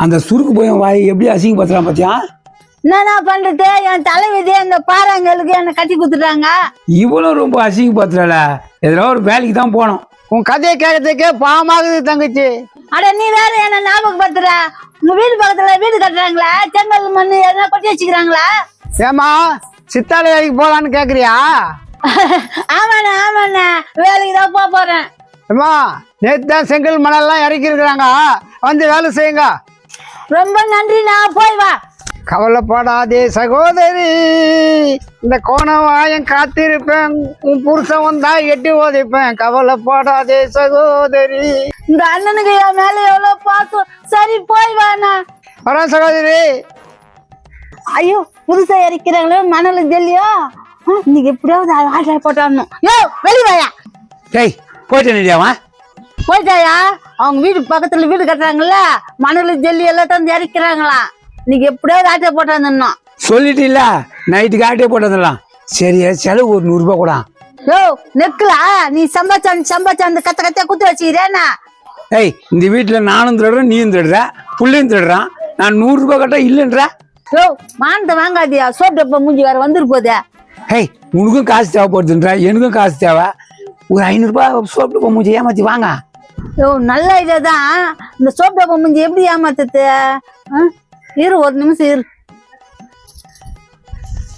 அந்த சுருக்கு போய் வாய் எப்படி அசிங்க பத்துறான் பாத்தியா? என்ன பண்றது, என் தலைவிதி அந்த பாறாங்களுக்கு என்ன கட்டி குடுத்துட்டாங்க. இவளும் ரொம்ப அசிங்க பத்துறல, எதனா ஒரு வேலைக்கு தான் போனோம். உன் கதையை கேட்கறதுக்கே பாவமாகுது தங்கச்சி. அட நீ வேற என்ன ஞாபகப்படுத்துற? உங்க வீடு பக்கத்துல வீடு கட்டுறாங்களா? செங்கல் மண்ணு எதனா கொட்டி வச்சுக்கிறாங்களா? ஏமா சித்தாளை வேலைக்கு போலான்னு கேக்குறியா? ஆமாண்ணா வேலைக்கு தான் போறேன். ஏமா நேத்து தான் செங்கல் மணல்லாம் இறக்கி இருக்கிறாங்க, வந்து வேலை செய்யுங்க. ரொம்ப நன்றிண்ணா, போய் வா. கவலைப்படாதே சகோதரி, இந்த கோணவாயம் காத்திருப்பேன், உன் புருஷன் வந்தா எட்டி ஓதிப்பேன். கவலைப்படாதே சகோதரி. இந்த அண்ணனுக்கு என் மேல எவ்வளவு பாசம். சரி போய் வாண்ணா. வரேன் சகோதரி. ஐயோ, புதுசா இறக்கிறாங்களே மணல் ஜல்லியோ, இன்னைக்கு எப்படியாவது ஆட்டை போட்டாடணும். யோ வெளி வாயா. டேய் போயிட்டு நிடியாவா? போயிட்டாயா? அவங்க வீடு பக்கத்துல வீடு கட்டுறாங்கல்ல, மணல் ஜல்லி எல்லாம் இறக்கிறாங்களா, இன்னைக்கு எப்படியாவது ஆட்டை போட்டாடணும். சொல்லிட்டு இல்ல, நைட்டுக்கு ஆட்டே போட்டதெல்லாம் சரி. செலவு ஒரு 100 ரூபாய் கூட. யோ நெக்கலா, நீ சம்பாச்சா அந்த கத்த கத்தியா குத்து வச்சுக்கிறேன்னா? ஏய், இந்த வீட்டுல நானும் திருடுறேன், நீயும் திருடுற, புள்ளையும் திருடுறான். நான் 100 ரூபாய் கட்ட இல்லைன்ற. யோ மானத்தை வாங்காதியா, சோப் டப்பா மூஞ்சி வேற வந்துரு போதே. ஏய், உனக்கும் காசு தேவைப்படுதுன்ற, எனக்கும் காசு தேவை. ஒரு 500 ரூபாய் சோப் டப்பா மூஞ்சி ஏமாத்தி வாங்க. யோ நல்ல ஐடியா தான். இந்த சோப் டப்பா மூஞ்சி எப்படி ஏமாத்துது? இரு ஒரு நிமிஷம் இரு.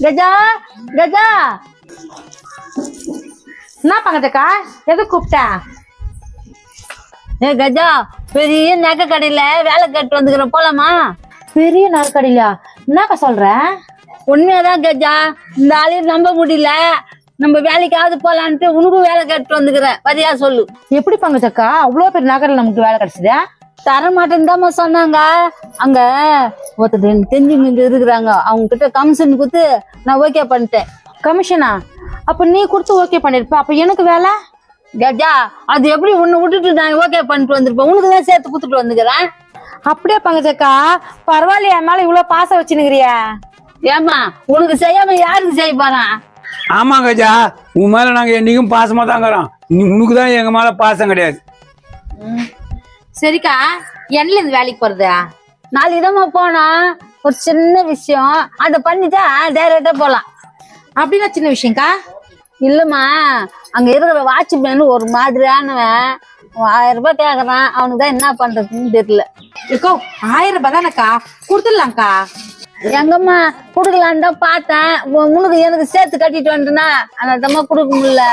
கஜா கஜா, என்ன பங்கத்தக்கா, எது கூப்பிட்டா? ஏ கஜா, பெரிய நகை கடையில வேலை கட்டு வந்துக்கிறேன், போலாமா? பெரிய நறுக்கடியா? என்னக்கா சொல்ற? உண்மையாதான் கஜா, இந்த ஆளையும் நம்ப முடியல. நம்ம வேலைக்காவது போலான்ட்டு உனக்கும் வேலை கட்டு வந்துக்கிறேன், வரியா சொல்லு. எப்படி பங்கச்சக்கா அவ்வளவு பெரிய நகரில் நமக்கு வேலை கிடைச்சதா? தர மாட்டேன்னு சொன்னாங்க. அங்க ஒருத்தர் தெரிஞ்சு இருக்கிறாங்க, அவங்க கிட்ட கமிஷன் கொடுத்து நான் ஓகே பண்ணிட்டேன். கமிஷனா? அப்ப நீ கொடுத்து ஓகே பண்ணிருப்ப, அப்ப எனக்கு வேலை? கஜா, அது எப்படி உன்னை விட்டுட்டு நான் ஓகே பண்ணிட்டு வந்திருப்பேன், உனக்கு தான் சேர்த்து கொடுத்துட்டு வந்துக்கிறேன். அப்படியே பங்கச்சக்கா, பரவாயில்லையா, என் மேல இவ்வளவு பாசம் வச்சுனுக்கிறியா? ஏமா உனக்கு செய்யாம யாருக்கு செய்ய போறான்? ஆமா கஜா, உன் மேல நாங்க என்னைக்கும் பாசமா தாங்கிறோம். உனக்கு தான் எங்க மேல பாசம் கிடையாது. சரிக்கா, என்னல இந்த வேலைக்கு போறதா? நாளைக்கு தான் போனா, ஒரு சின்ன விஷயம், அதை பண்ணிட்டா டைரக்டா போலாம். அப்படின்னா சின்ன விஷயம்க்கா? இல்லம்மா, அங்க இருக்கிற வாட்ச்மேன் ஒரு மாதிரியானவன் 1000 ரூபாய் கேக்குறான். அவனுக்கு தான் என்ன பண்றதுன்னு தெரியல. இருக்கோ 1000 ரூபாய் தானக்கா, கொடுத்துடலாம்க்கா. எங்கம்மா குடுக்கலான்னு தான் பார்த்தேன், உனக்கு எனக்கு சேர்த்து கட்டிட்டு வந்துட்டேன்னா அதனால கொடுக்க முடியல.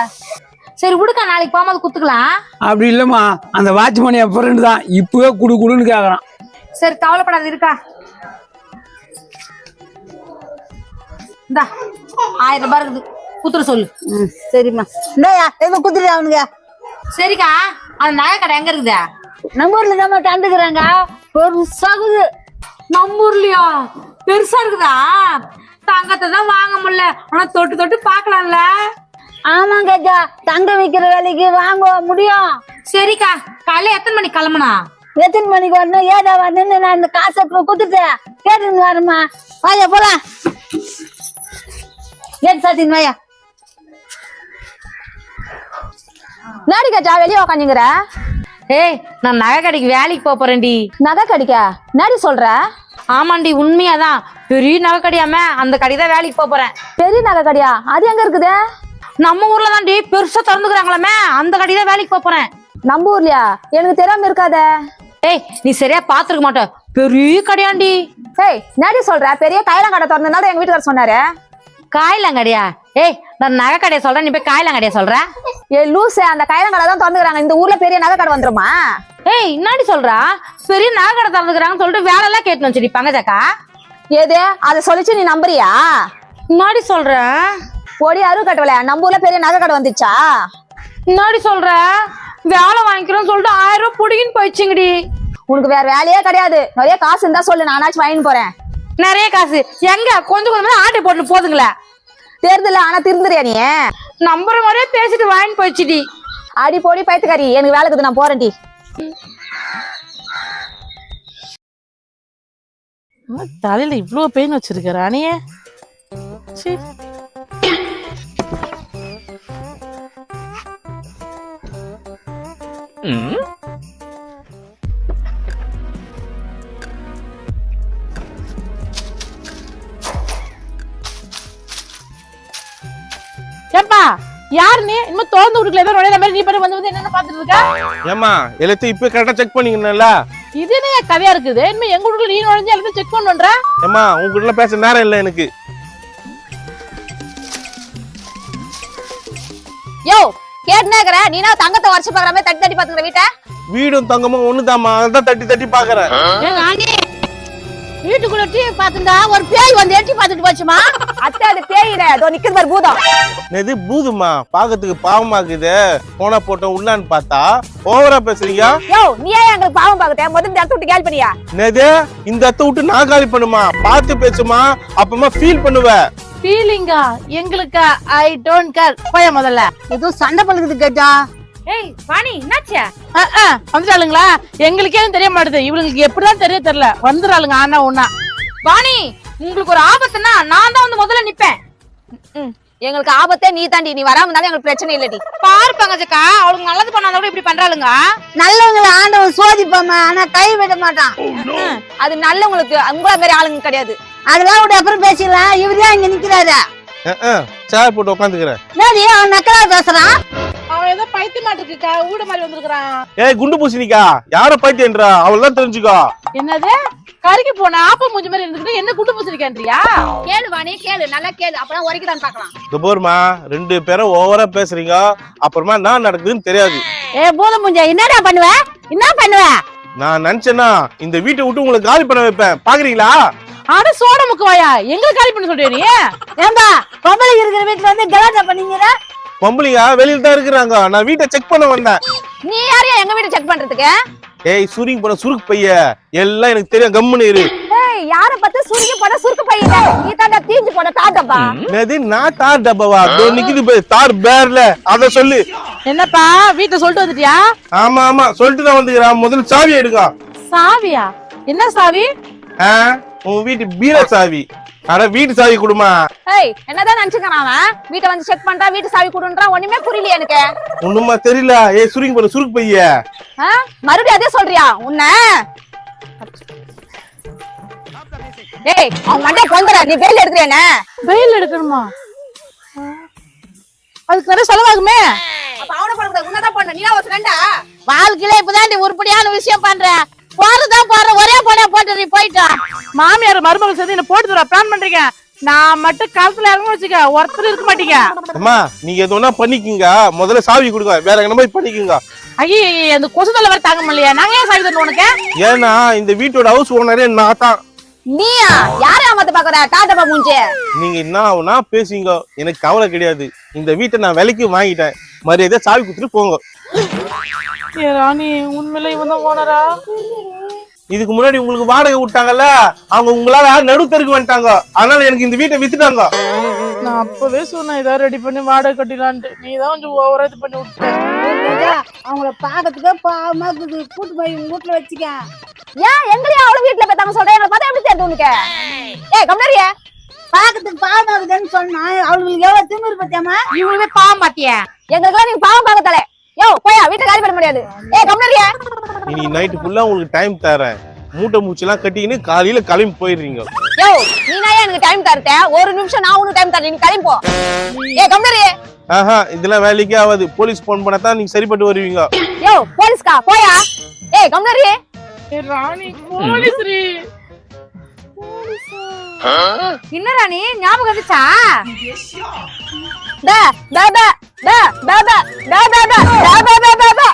சரி விடுக்கா, நாளைக்கு போகும்போது குத்துக்கலாம். அப்படி இல்லம்மா, அந்த வாட்ச்மேன் என் ஃப்ரெண்டு தான், இப்பவே குடுன்னு கேக்குறான். சரி கவலைப்படாது, இருக்கா. இந்தா 1000 ரூபாய் இருக்குது, குத்துற சொல்லு. சரிம்மா, இந்தாயா எதுவும் குத்துரு அவனுங்க. சரிக்கா, அந்த நகை கடை எங்க இருக்குதா? நம்ம ஊர்ல தான் கண்டுக்கிறாங்க, பெருசாகுது. நம்ம ஊர்லயா? பெருசா இருக்குதா? தங்கத்தை தான் வாங்க முடியல, ஆனா தொட்டு தொட்டு பாக்கலாம்ல. ஆமா கஜா, தங்க விக்கிற வேலைக்கு வாங்க முடியும். சரிக்கா, காலையில எத்தனை மணிக்கு கிளம்புனா? எத்தனை மணிக்கு வரணும் ஏதா வரணும்னு நான் இந்த காசை கொடுத்துட்டேன். கேட்டுன்னு வரமா வாயா போலாம். ஏன் சாத்தின் வாயா. நாடி கட்டா வெளியே உக்காந்துங்கிற. ஏய் நான் நகை கடைக்கு வேலைக்கு போறேன்டி. நகை கடிக்கா நாடி சொல்ற? ஆமாண்டி உண்மையாதான். பெரிய நகை கடையாம அந்த கடைக்கு தான் வேலைக்கு போறேன். பெரிய நகை கடியா? அது எங்க இருக்குது? நம்ம ஊர்ல தான்டி பெருசா திறந்துக்கிறாங்களாமே அந்த கடைக்கு தான் வேலைக்கு போறேன். நம்ம ஊர்லயா? எனக்கு தெரியாம இருக்காத. ஏய் நீ சரியா பாத்துருக்க மாட்ட. பெரிய கடையாண்டி. ஏய் நாடி சொல்ற? பெரிய கைலாங்கடை திறந்தனால எங்க வீட்டுக்காரர் சொன்னாரு. காயிலாங்கடையா? ஏய் நான் நகை கடையை சொல்றேன், நீ போய் காயிலாங்கடையா சொல்ற? ஏ லூசு, அந்த கைலாங்கடை தான் திறந்துக்கிறாங்க. இந்த ஊர்ல பெரிய நகை கடை வந்துருமா? ஏய் என்னடி சொல்றா? பெரிய நகை கடை திறந்துக்கிறாங்கன்னு சொல்லிட்டு வேலை எல்லாம் கேட்டு வச்சுடி பங்கஜக்கா. ஏது அதை சொல்லிச்சு நீ நம்புறியா? முன்னாடி சொல்ற பொடி அரு கட்டவல நம்ம ஊர்ல பெரிய நகை கடை வந்துச்சா? முன்னாடி சொல்ற வேலை வாங்கிக்கிறோம்னு சொல்லிட்டு 1000 ரூபாய் புடிங்கின்னு போயிடுச்சுங்கடி. உனக்கு வேற வேலையே கிடையாது. நிறைய காசு இருந்தா சொல்லு, நானாச்சும் வாங்கின்னு போறேன். நிறைய காசு எங்க? கொஞ்சம் கொஞ்சமா ஆட்டை போட்டு போதுங்களே. தேர்தல ஆனா திருந்துறியா நீ? நம்புற மாதிரியே பேசிட்டு வாங்கின்னு போயிடுச்சுடி. அடி போடி பைத்துக்காரி, எனக்கு வேலைக்குது, நான் போறேன்டி. தலையில இவ்வளவு பெயின் வச்சிருக்க ராணியே. ஏப்பா யாரு நீ? இன்னும் திறந்து விடுக்கல, ஏதோ நுழையிற மாதிரி நீ பண்ணி வந்து என்னென்ன பாத்துட்டு இருக்க? ஏமா எல்லாத்தையும் இப்ப கரெக்டா செக் பண்ணிக்கணும்ல. இது என்ன கதையா இருக்குது? இனிமே எங்க வீட்டுல நீ நுழைஞ்சு எல்லாத்தையும் செக் பண்ணுன்ற. ஏமா உங்ககிட்ட பேச நேரம் இல்ல எனக்கு. யோ கேட்டுனேக்கற நீனா தங்கத்தை வருஷ பாக்குற மாதிரி தட்டி தட்டி பாத்துக்கிற வீட்டை. வீடும் தங்கமும் ஒண்ணுதாம்மா, அதான் தட்டி தட்டி பாக்குறேன். வீட்டுக்குள்ள டிவி பாத்துண்டா ஒரு பேய் வந்து எட்டி பாத்துட்டு போச்சுமா. அத்தை அது பேயிட அதோ நிக்குது பாரு பூதம். இது பூதுமா பாக்கிறதுக்கு பாவமா இருக்குது. போனா போட்ட உள்ளான்னு பார்த்தா ஓவரா பேசுறீங்க. யோ நீ ஏன் எங்களுக்கு பாவம் பாக்குற? முதல்ல இந்த இடத்த விட்டு கேள் பண்ணியா? நேது இந்த இடத்த விட்டு நான் காலி பண்ணுமா? பார்த்து பேசுமா, அப்பமா ஃபீல் பண்ணுவ. ஃபீலிங்கா? எங்களுக்கு ஐ டோன்ட் கேர். போய முதல்ல. ஏதோ சண்டை பழுகுது கேட்டா. ஏய் வாணி என்னாச்சு? வந்துட்டாளுங்களா? எங்களுக்கே தெரிய மாட்டேது, இவங்களுக்கு எப்படிதான் தெரியல. வந்துடுறாளுங்க ஆனா ஒன்னா. வாணி உங்களுக்கு ஒரு ஆபத்துனா நான் தான் வந்து முதல்ல நிப்பேன். எங்களுக்கு ஆபத்தே நீ தாண்டி. நீ வராம இருந்தாலும் எங்களுக்கு பிரச்சனை இல்லடி. பாரு பங்கஜக்கா, அவளுக்கு நல்லது பண்ணாத கூட இப்படி பண்றாளுங்க. நல்லவங்களை ஆண்டவன் சோதிப்பாம, ஆனா கை விட மாட்டான். அது நல்லவங்களுக்கு, உங்கள மாதிரி ஆளுங்க கிடையாது. அதெல்லாம் விட அப்புறம் பேசிக்கலாம். இவருதான் இங்க நிக்கிறாரு. சேர் போட்டு உட்காந்துக்கிறேன். அவன் நக்கலா பேசுறான். அவன் ஏதோ பைத்தியமாட்டுக்கு ஊட மாதிரி வந்திருக்கான். ஏய் குண்டு பூசணிக்கா, யார பைத்தியன்றா? அவள்தான் தெரிஞ்சுக்கோ. என்னது கறிக்கு போன ஆப்ப மூஞ்சி மாதிரி இருந்துக்கிட்டு என்ன குண்டு பூசணிக்கான்றியா? கேளு வாணி கேளு, நல்லா கேளு, அப்பதான் உரைக்குதான் பாக்கலாம். துபோர்மா 2 பேரும் ஓவரா பேசுறீங்க, அப்புறமா என்ன நடக்குதுன்னு தெரியாது. ஏ பூத மூஞ்சா, என்னடா பண்ணுவ? என்ன பண்ணுவ? நான் நினைச்சேன்னா இந்த வீட்டை விட்டு உங்களுக்கு காலி பண்ண வைப்பேன். பாக்குறீங்களா? ஆனா சோட முக்குவாயா எங்களுக்கு காலி பண்ண சொல்றியா நீ? ஏம்பா பொம்பளை இருக்கிற வீட்டுல வந்து கலாட்டா பண்ணீங்கற? பொம்பளைங்க வெளியில தான் இருக்கிறாங்க, நான் வீட்டை செக் பண்ண வந்தேன். நீ யாரையா எங்க வீட்டை செக் பண்றதுக்கு? ஏய் சுருங்கி போன சுருக்கு பைய, எல்லாம் எனக்கு தெரியும், கம்முன்னு இரு. ஏய் யார பத்தி சுருங்கி போட சுருக்கு பையல? நீ தாண்டா தீஞ்சு போட தாட்டப்பா. என்னது நான் தார் டப்பாவா? தோ நிக்குது பே தார் பேர்ல, அத சொல்லு. என்னப்பா வீட்டை சொல்லிட்டு வந்துட்டியா? ஆமா ஆமா சொல்லிட்டு தான் வந்துக்கிறேன். முதல்ல சாவி எடுங்க. சாவியா? என்ன சாவி? உன் வீட்டு பீரோ சாவி. அட வீட்டு சாவி குடுமா. ஏய் என்னதான் நினைச்சுக்கறான் அவன்? வீட்டை வந்து செக் பண்றா, வீட்டு சாவி குடுன்றா, ஒண்ணுமே புரியல எனக்கு. ஒண்ணுமா தெரியல. ஏய் சுருங்கி போன சுருக்கு பைய. மறுபடியும் அதே சொல்றியா உன்ன? ஏய் அவன் மண்டை கொண்டற, நீ வெயில் எடுக்கறேனே? வெயில் எடுக்கணுமா? அதுக்கு நிறைய செலவாகுமே. அப்ப அவன பண்றது உன்னதான் பண்ண. நீனா ஒரு ஃப்ரெண்டா? வாழ்க்கையில இப்பதான் உருப்படியான விஷயம் பண்ற. போறதான் போற ஒரே போட போட்டு நீ போயிட்டா. மாமியார் மருமகள் சேர்ந்து என்ன போட்டு தர பிளான் பண்றீங்க. நான் மட்டும் காலத்துல இறங்க வச்சுக்க, ஒருத்தர் இருக்க மாட்டீங்க. அம்மா நீங்க எதுனா பண்ணிக்கீங்க, முதல்ல சாவி கொடுங்க, வேற எங்க போய் பண்ணிக்கீங்க. ஐயே அந்த கொசு தொல்லை வேற தாங்க முடியலையா? நாங்க ஏன் சாவி தரணும் உனக்கு? ஏன்னா இந்த வீட்டோட ஹவுஸ் ஓனரே நான் தான். நீயா? யார ஏமாத்த பாக்குற? டாடா மூஞ்சி. நீங்க என்ன ஆகுனா பேசுங்க, எனக்கு கவலை கிடையாது. இந்த வீட்டை நான் விலைக்கு வாங்கிட்டேன், மரியாதை சாவி கொடுத்துட்டு போங்க. ஏ ராணி உண்மையில இவன் தான் ஓனரா? இதுக்கு முன்னாடி உங்களுக்கு வாடகை விட்டாங்கல்ல, அவங்க உங்களால நடுத்தருக்கு வந்துட்டாங்க, அதனால எனக்கு இந்த வீட்டை வித்துட்டாங்க. நான் அப்பவே சொன்னேன் ஏதாவது ரெடி பண்ணி வாடகை கட்டிடலான்ட்டு. நீ தான் கொஞ்சம் ஓவரா இது பண்ணி விட்டுட்ட. அவங்கள பாக்கிறதுக்கு பாவமா இருக்குது, கூட்டு போய் உங்க வீட்டுல வச்சுக்க. ஏன் எங்களையா அவ்வளவு வீட்டுல போய் சொல்றேன், எங்களை பார்த்தா எப்படி தெரியுது உனக்கு? ஏய் கம்னரியா, பாக்கிறதுக்கு பாவமா இருக்குதுன்னு சொன்னா அவங்களுக்கு எவ்வளவு திமிரு பத்தியாமா? இவங்களுமே பாவம் பாத்தியா? எங்களுக்கெல்லாம் நீங்க பாவம் பார்க்கத்தல. யோ போயா, வீட்டை காலி பண்ண முடியாது. ஏய் கம்னரியா, இன்னைக்கு நைட்டு ஃபுல்லா உங்களுக்கு டைம் தரேன். மூட்டை மூச்செல்லாம் கட்டிக்கின்னு காலையில கிளம்பி போயிடுறீங்க. யோ நீனா எனக்கு டைம் தரட்ட? ஒரு நிமிஷம் நான் உனக்கு டைம் தரேன், நீ கிளம்பி போ. ஏய் கம்னரியா, ஆஹா இதெல்லாம் வேலைக்கே ஆகாது. போலீஸ் போன் பண்ணா தான் நீங்க சரிப்பட்டு வருவீங்க. யோ போலீஸ்கா போயா. ஏய் கம்னரியா, ராணி போலீஸ்ரீ. என்ன ராணி ஞாபகம் வந்துச்சா? டா டா டா டா டா டா டா டா டா டா டா டா.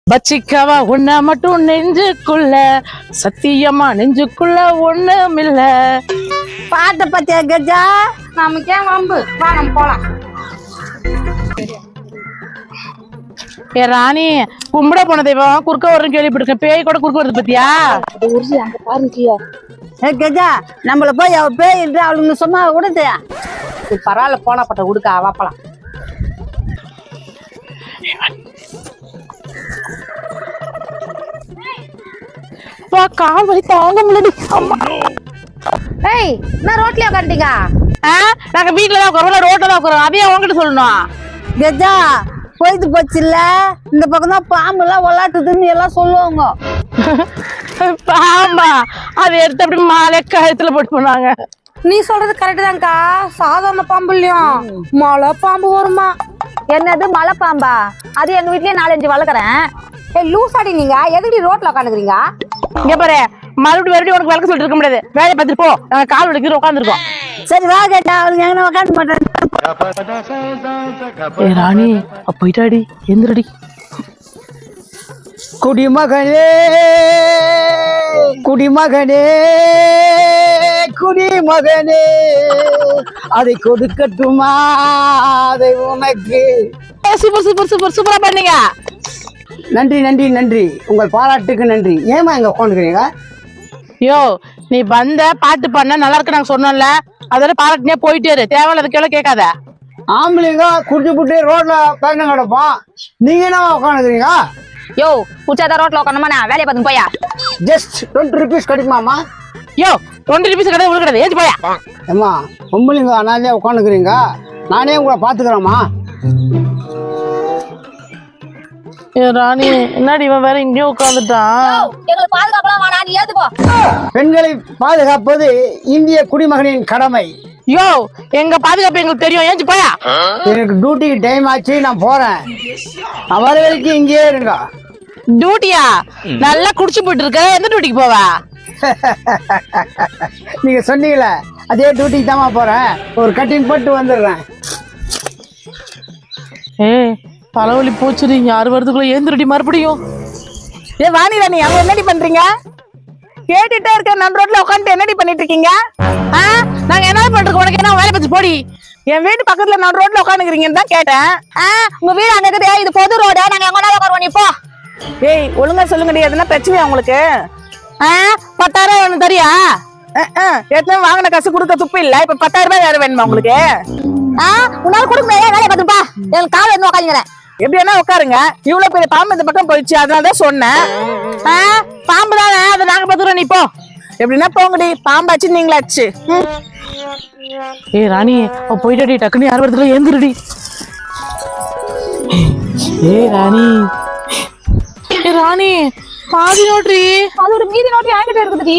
பச்சிக்காவா ஒன்ன மட்டும் நெஞ்சுக்குள்ள, சத்தியமா நெஞ்சுக்குள்ள ஒண்ணுமில்ல. பாட்டை பத்தியா கஜா? நமக்கு ஏன் வம்பு, வா நம்ம போலாம். ஏ ராணி, கும்பிட போன தெய்வம் குறுக்க வரும்னு கேள்விப்பட்டிருக்கேன். பேய் கூட குறுக்க வருது பத்தியா? கஜா, நம்மள போய் அவ பேய் என்று அவளுங்க சொன்னா விடுது. பரவாயில்ல, போனா பட்ட உடுக்கா வாப்பலாம். கால் வலி தாங்க முடியல. ஏய் நான் ரோட்லயே உட்காந்துட்டீங்க? நாங்க வீட்டுலதான் உட்காரோம், ரோட்ல தான் உட்காரோம். அதையே உங்ககிட்ட சொல்லணும். கஜா போயிட்டு போச்சு இல்ல, இந்த பக்கம் தான் பாம்பு எல்லாம் விளாட்டுதுன்னு எல்லாம் சொல்லுவாங்க. பாம்பா? அதை எடுத்து அப்படி மாலை கழுத்துல போட்டு போனாங்க. நீ சொல்றது கரெக்ட் தான்க்கா. சாதாரண பாம்பு இல்லையும், மலை பாம்பு வருமா? என்னது மலை பாம்பா? அது எங்க வீட்லயே 4-5 வளர்க்குறேன். ஏய் லூசாடி, நீங்க எதுக்கு ரோட்ல உட்காந்துக்கிறீங்க? இங்க பாரு, மறுபடியும் உனக்கு விளக்க சொல்லிட்டு இருக்க முடியாது. வேலையை பார்த்துட்டு போ. நாங்க கால் வலிக்கிற உட்காந்துருக்கோம். சரி வா கேட்டா, அவளுங்க எங்கன்னா உட்காந்து மாட்டேன். ராணி போயிட்டாடி, எந்திரடி. குடிமகனே குடிமகனே குடிமகனே, அதை கொடுக்கட்டுமா அதை உனக்கு. சூப்பர் சூப்பர் சூப்பர் சூப்பரா பண்ணீங்க. நன்றி நன்றி நன்றி, உங்கள் பாராட்டுக்கு நன்றி. ஏமா இங்க உட்காந்துக்கிறீங்க? யோ நீ வந்த பாட்டு பண்ண நல்லா இருக்கு நாங்க சொன்னோம்ல, அதோட பாராட்டினே போயிட்டே இரு. தேவையில்லாத கேள்வி கேட்காத. ஆம்பளைங்க குடிச்சு புட்டு ரோட்ல பயணம் கிடப்போம், நீங்க என்ன உட்காந்துக்கிறீங்க? யோ உச்சாத ரோட்ல உட்காந்துமா, நான் வேலையை பார்த்து போயா. Just 20 rupees கிடைக்குமாமா? யோ 20 rupees கிடையாது, உங்களுக்கு கிடையாது, ஏச்சு போயா. ஏமா பொம்பளைங்க அனாதையா உட்காந்துக்கிறீங்க, நானே உங்களை பாத்துக்கிறேம்மா. ராணி என்னடி இவன் வேற இங்கேயும் உட்காந்துட்டான். எங்களுக்கு பாதுகாப்பெல்லாம் வேணா, நீ ஏத்து போ. பெண்களை பாதுகாப்பது இந்திய குடிமகனின் கடமை. யோ எங்க பாதுகாப்பு எங்களுக்கு தெரியும், ஏச்சு போயா. எனக்கு டியூட்டிக்கு டைம் ஆச்சு, நான் போறேன். நான் வர வரைக்கும் இங்கேயே இருங்க. டியூட்டியா? நல்லா குடிச்சு போயிட்டு இருக்க, எந்த டியூட்டிக்கு போவ? நீங்க சொன்னீங்களே அதே டியூட்டிக்கு தாமா போறேன். ஒரு கட்டிங் போட்டு வந்துடுறேன். தலைவலி போச்சுடி, யாரு வரதுக்குள்ள ஏந்திரடி மறுபடியும். ஏ வாணி ராணி, அவங்க என்னடி பண்றீங்க? கேட்டுட்டே இருக்க, நடு ரோட்ல உட்காந்து என்னடி பண்ணிட்டு இருக்கீங்க? நாங்க என்ன பண்றோம், உனக்கு என்ன வேலை பார்த்து போடி. என் வீட்டு பக்கத்துல நடு ரோட்ல உட்காந்துக்கிறீங்கன்னு தான் கேட்டேன். உங்க வீடு அங்க இருக்குது, இது பொது ரோடு, நாங்க எங்க உட்காருவோம், நீ போ. ஏய் ஒழுங்கா சொல்லுங்கடி, எதுனா பிரச்சனையா உங்களுக்கு? 10,000 ஒண்ணு தரியா? ஏற்கனவே வாங்கின காசு கொடுக்க துப்பு இல்ல, இப்ப 10,000 ரூபாய் வேற வேணுமா உங்களுக்கு? உன்னால கொடுக்க வேலையை பார்த்துப்பா. எனக்கு கால் வந்து உட்காந்துக்கிறேன். எப்படி வேணா உட்காருங்க. இவ்வளவு பெரிய பாம்பு இந்த பக்கம் போயிடுச்சு, அதனாலதான் சொன்னேன். பாம்பு தானே, அதை நாங்க பாத்துக்கிறோம், நீ போ. எப்படின்னா போங்கடி, பாம்பாச்சு நீங்களாச்சு. ராணி போயிட்டாடி, டக்குன்னு யார் வரதுல ஏந்திரடி. ராணி ராணி பாதி நோட்ரி, அதோட மீதி நோட்டி என்கிட்ட இருக்குதுடி.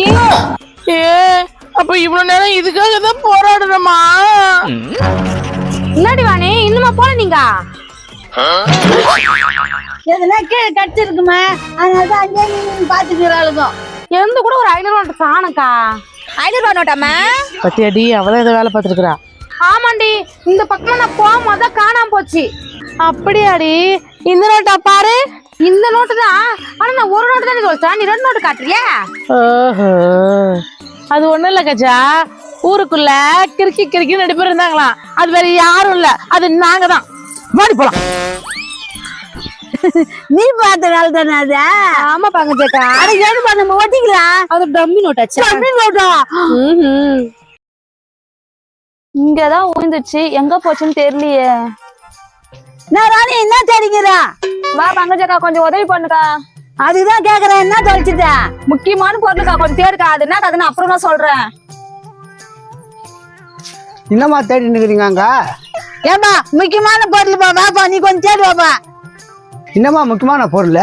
அப்ப இவ்வளவு நேரம் இதுக்காக தான் போராடுறமா? இல்லாடி வாணி, இன்னுமா போல நீங்க? எதுனா கீழே கடிச்சிருக்குமா, அதனாலதான் அங்கே பாத்துக்கிறாளுங்க. எந்த கூட ஒரு 500 நோட்டு காணுக்கா. 500 நோட்டாம பத்தியாடி, அவதான் ஏதோ வேலை பார்த்துருக்குறா. ஆமாண்டி, இந்த பக்கம் நான் போகும்போது தான் காணாம போச்சு. அப்படியாடி? இந்த நோட்டா பாரு. இந்த நோட்டு தான், ஆனா நான் ஒரு நோட்டு தானே சொல்லிட்டேன், நீ 2 நோட்டு காட்டுறியா? அது ஒண்ணும் இல்ல கஜா, ஊருக்குள்ள கிறுக்கி கிறுக்கி 2 பேர் இருந்தாங்களாம். அது வேற யாரும் இல்ல, அது நாங்க தான். வாடி போலாம். நீ பார்த்தனால தானே அது? ஆமா பங்கஜக்கா. அட ஏழுமா, நம்ம ஓட்டிக்கலாம். அது டம்மி நோட்டாச்சு. Dummy NOTA? இங்கதான் விழுந்துச்சு, எங்க போச்சுன்னு தெரியலையே. நான் ராணி என்ன தேடிக்கிறா? வா பங்கஜக்கா கொஞ்சம் உதவி பண்ணுக்கா. அதுதான் கேக்குறேன், என்ன தொலைச்சிட்ட? முக்கியமான பொருளுக்கா கொஞ்சம் தேடுக்கா. அது என்ன கதைன்னு அப்புறம் தான் சொல்றேன். என்னம்மா தேடி நிக்கிறீங்க அங்க? ஏம்பா முக்கியமான பொருள் பாப்பா, நீ கொஞ்சம் தேடி வாப்பா. என்னம்மா முக்கியமான பொருள்?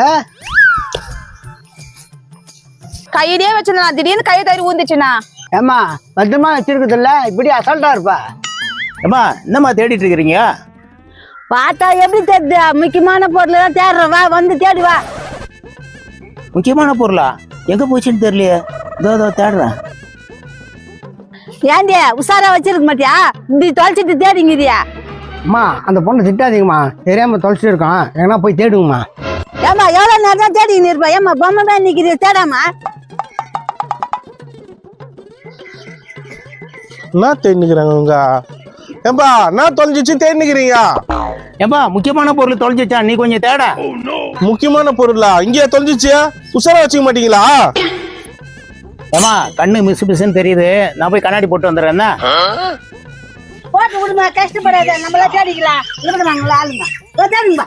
கையிலேயே வச்சிருந்தா திடீர்னு கையை தயிர் ஊந்துச்சுண்ணா. ஏம்மா பத்திரமா வச்சிருக்குது இல்ல, இப்படி அசால்ட்டா இருப்பா. ஏம்மா என்னம்மா தேடிட்டு இருக்கிறீங்க? பார்த்தா எப்படி தெரியுது? முக்கியமான பொருள் தான் தேடுறேன், வா வந்து தேடி வா. முக்கியமான பொருளா? எங்க போச்சுன்னு தெரியலையே. இதோ தேடுறேன். ஏண்டி உஷாரா வச்சிருக்க மாட்டியா? இப்படி தொலைச்சிட்டு தேடிங்கிறியா? அம்மா அந்த பொண்ணை திட்டாதீங்கம்மா, தெரியாம தொலைச்சிட்டு இருக்கான், எங்கன்னா போய் தேடுங்கம்மா. ஏமா எவ்வளவு நேரம் தான் தேடிக்கின்னு இருப்பா? ஏமா பொம்மை தான் நிக்கிறிய, தேடாமா? என்ன தேடிக்கிறாங்க உங்க? ஏம்பா நான் தொலைஞ்சிச்சு தேடிக்கிறீங்க? ஏம்பா முக்கியமான பொருள் தொலைஞ்சிச்சா, நீ கொஞ்சம் தேட. முக்கியமான பொருளா? இங்கேயே தொலைஞ்சிச்சு, உஷாரா வச்சுக்க மாட்டீங்களா? ஏமா கண்ணு மிஸ் மிஸ்ன்னு தெரியுது, நான் போய் கண்ணாடி போட்டு வந்துடுறேன். போட்டு விடுமா, கஷ்டப்படாத, நம்மளா தேடிக்கலாம். இல்ல ஆளுங்க தேடுங்கப்பா.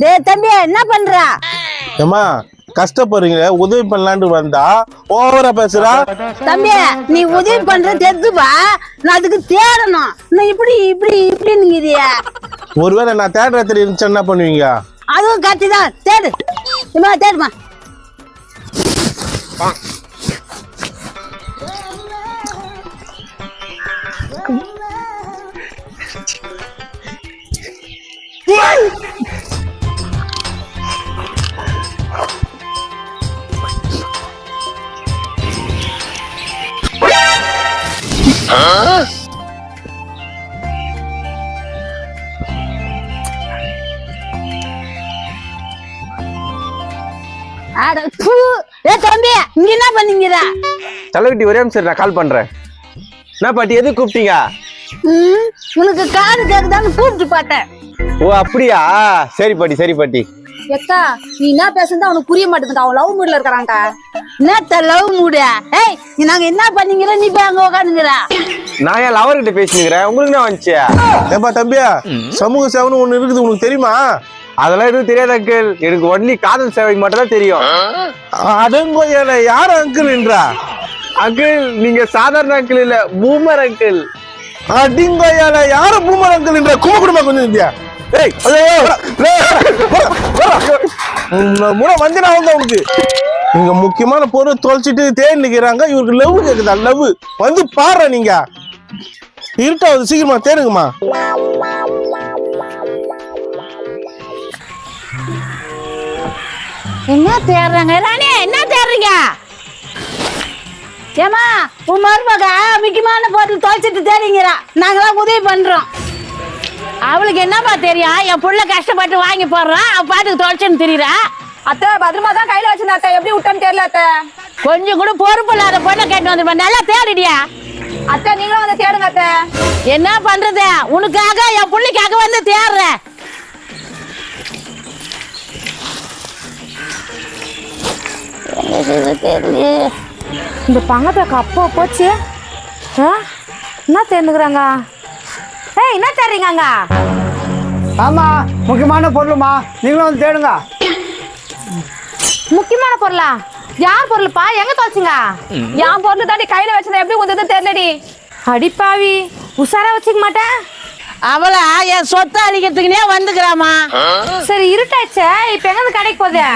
டேய் தம்பி என்ன பண்ற? ஏம்மா கஷ்டப்படுறீங்க, உதவி பண்ணலான்னு வந்தா ஓவரா பேசுறா. தம்பி நீ உதவி பண்ற தெரிஞ்சுப்பா, நான் அதுக்கு தேடணும். நான் இப்படி இப்படி இப்படின்னுங்கிறிய. ஒருவேளை நான் தேடுற இருந்துச்சு என்ன பண்ணுவீங்க? அதுவும் கரெக்ட் தான், தேடு இம்மா, தேடுமா. தம்பி இங்க என்ன பண்ணீங்க? தலைவட்டி ஒரே நிமிஷம் நான் கால் பண்றேன். என்ன பாட்டி எது கூப்பிட்டீங்க? உனக்கு காது கேக்குதான்னு கூப்பிட்டு பார்த்தேன். ஓ அப்படியா, சரி பாட்டி சரி பாட்டி. எக்கா நீ என்ன பேசுறதா அவனுக்கு புரிய மாட்டேங்குது. அவன் லவ் மூட்ல இருக்கிறாங்க. என்னத்த லவ் மூடு? ஏய் நாங்க என்ன பண்ணீங்க? நீ போய் அங்க உட்காந்துங்கிற. நான் ஏன் லவர் கிட்ட பேசினுக்கிறேன், உங்களுக்கு என்ன வந்துச்சு? ஏப்பா தம்பியா, சமூக சேவைன்னு ஒண்ணு இருக்குது, உனக்கு தெரியுமா? அதெல்லாம் எதுவும் தெரியாது அங்கிள், எனக்கு ஒன்லி காதல் சேவை மட்டும் தான் தெரியும். அடங்கோயில யார் அங்கிள்ன்றா? அங்கிள் நீங்க சாதாரண அங்கிள் இல்ல, பூமர் அங்கிள். அடிங்கோயால யார பூமர் அங்கிள்ன்ற? குடும்பமா கொஞ்சம் இந்தியா. ஏய் முறை வந்து நான் வந்தேன் உனக்கு. நீங்க முக்கியமான பொருள் தொலைச்சிட்டு தேடி நிக்கிறாங்க, இவருக்கு லவ் கேக்குதா? லவ் வந்து பாரு, நீங்க இருட்டாவது, சீக்கிரமா தேடுங்கம்மா. என்ன தேடுறாங்க? ராணி என்ன தேடுறீங்க? ஏமா உன் மருமக முக்கியமான பொருள் தொலைச்சிட்டு தேடிங்கிறா, நாங்களாம் உதவி பண்றோம். அவளுக்கு என்னப்பா தெரியும்? என் புள்ள கஷ்டப்பட்டு வாங்கி போடுறான், அவ பாட்டுக்கு தொலைச்சுன்னு தெரியுறா. அத்தை பத்திரமா தான் கையில வச்சிருந்தா அத்தை, எப்படி விட்டான்னு தெரியல அத்தை. கொஞ்சம் கூட பொறுப்பு இல்லாத பொண்ணை கேட்டு வந்துருப்பா. நல்லா தேடிடியா? அத்தை நீங்களும் வந்து தேடுங்க அத்தை. என்ன பண்றது? உனக்காக என் புள்ளிக்காக வந்து தேடுறேன். இந்த பங்கத்தக்கா அப்போ போச்சு. என்ன தேர்ந்துக்கிறாங்க? ஏய் என்ன தேடுறீங்க? ஆமா முக்கியமான பொருளுமா, நீங்களும் வந்து தேடுங்க. முக்கியமான பொருளா? யார் பொருள்ப்பா? எங்க தொலைச்சிங்க? என் பொருள் தாண்டி கையில வச்சிருந்தா எப்படி வந்தது தெரியலடி. அடிப்பாவி, உஷாரா வச்சுக்க மாட்டேன். அவளா என் சொத்தை அழிக்கிறதுக்குனே வந்துக்கிறாமா. சரி இருட்டாச்சே, இப்ப எங்க கடைக்கு போகுது?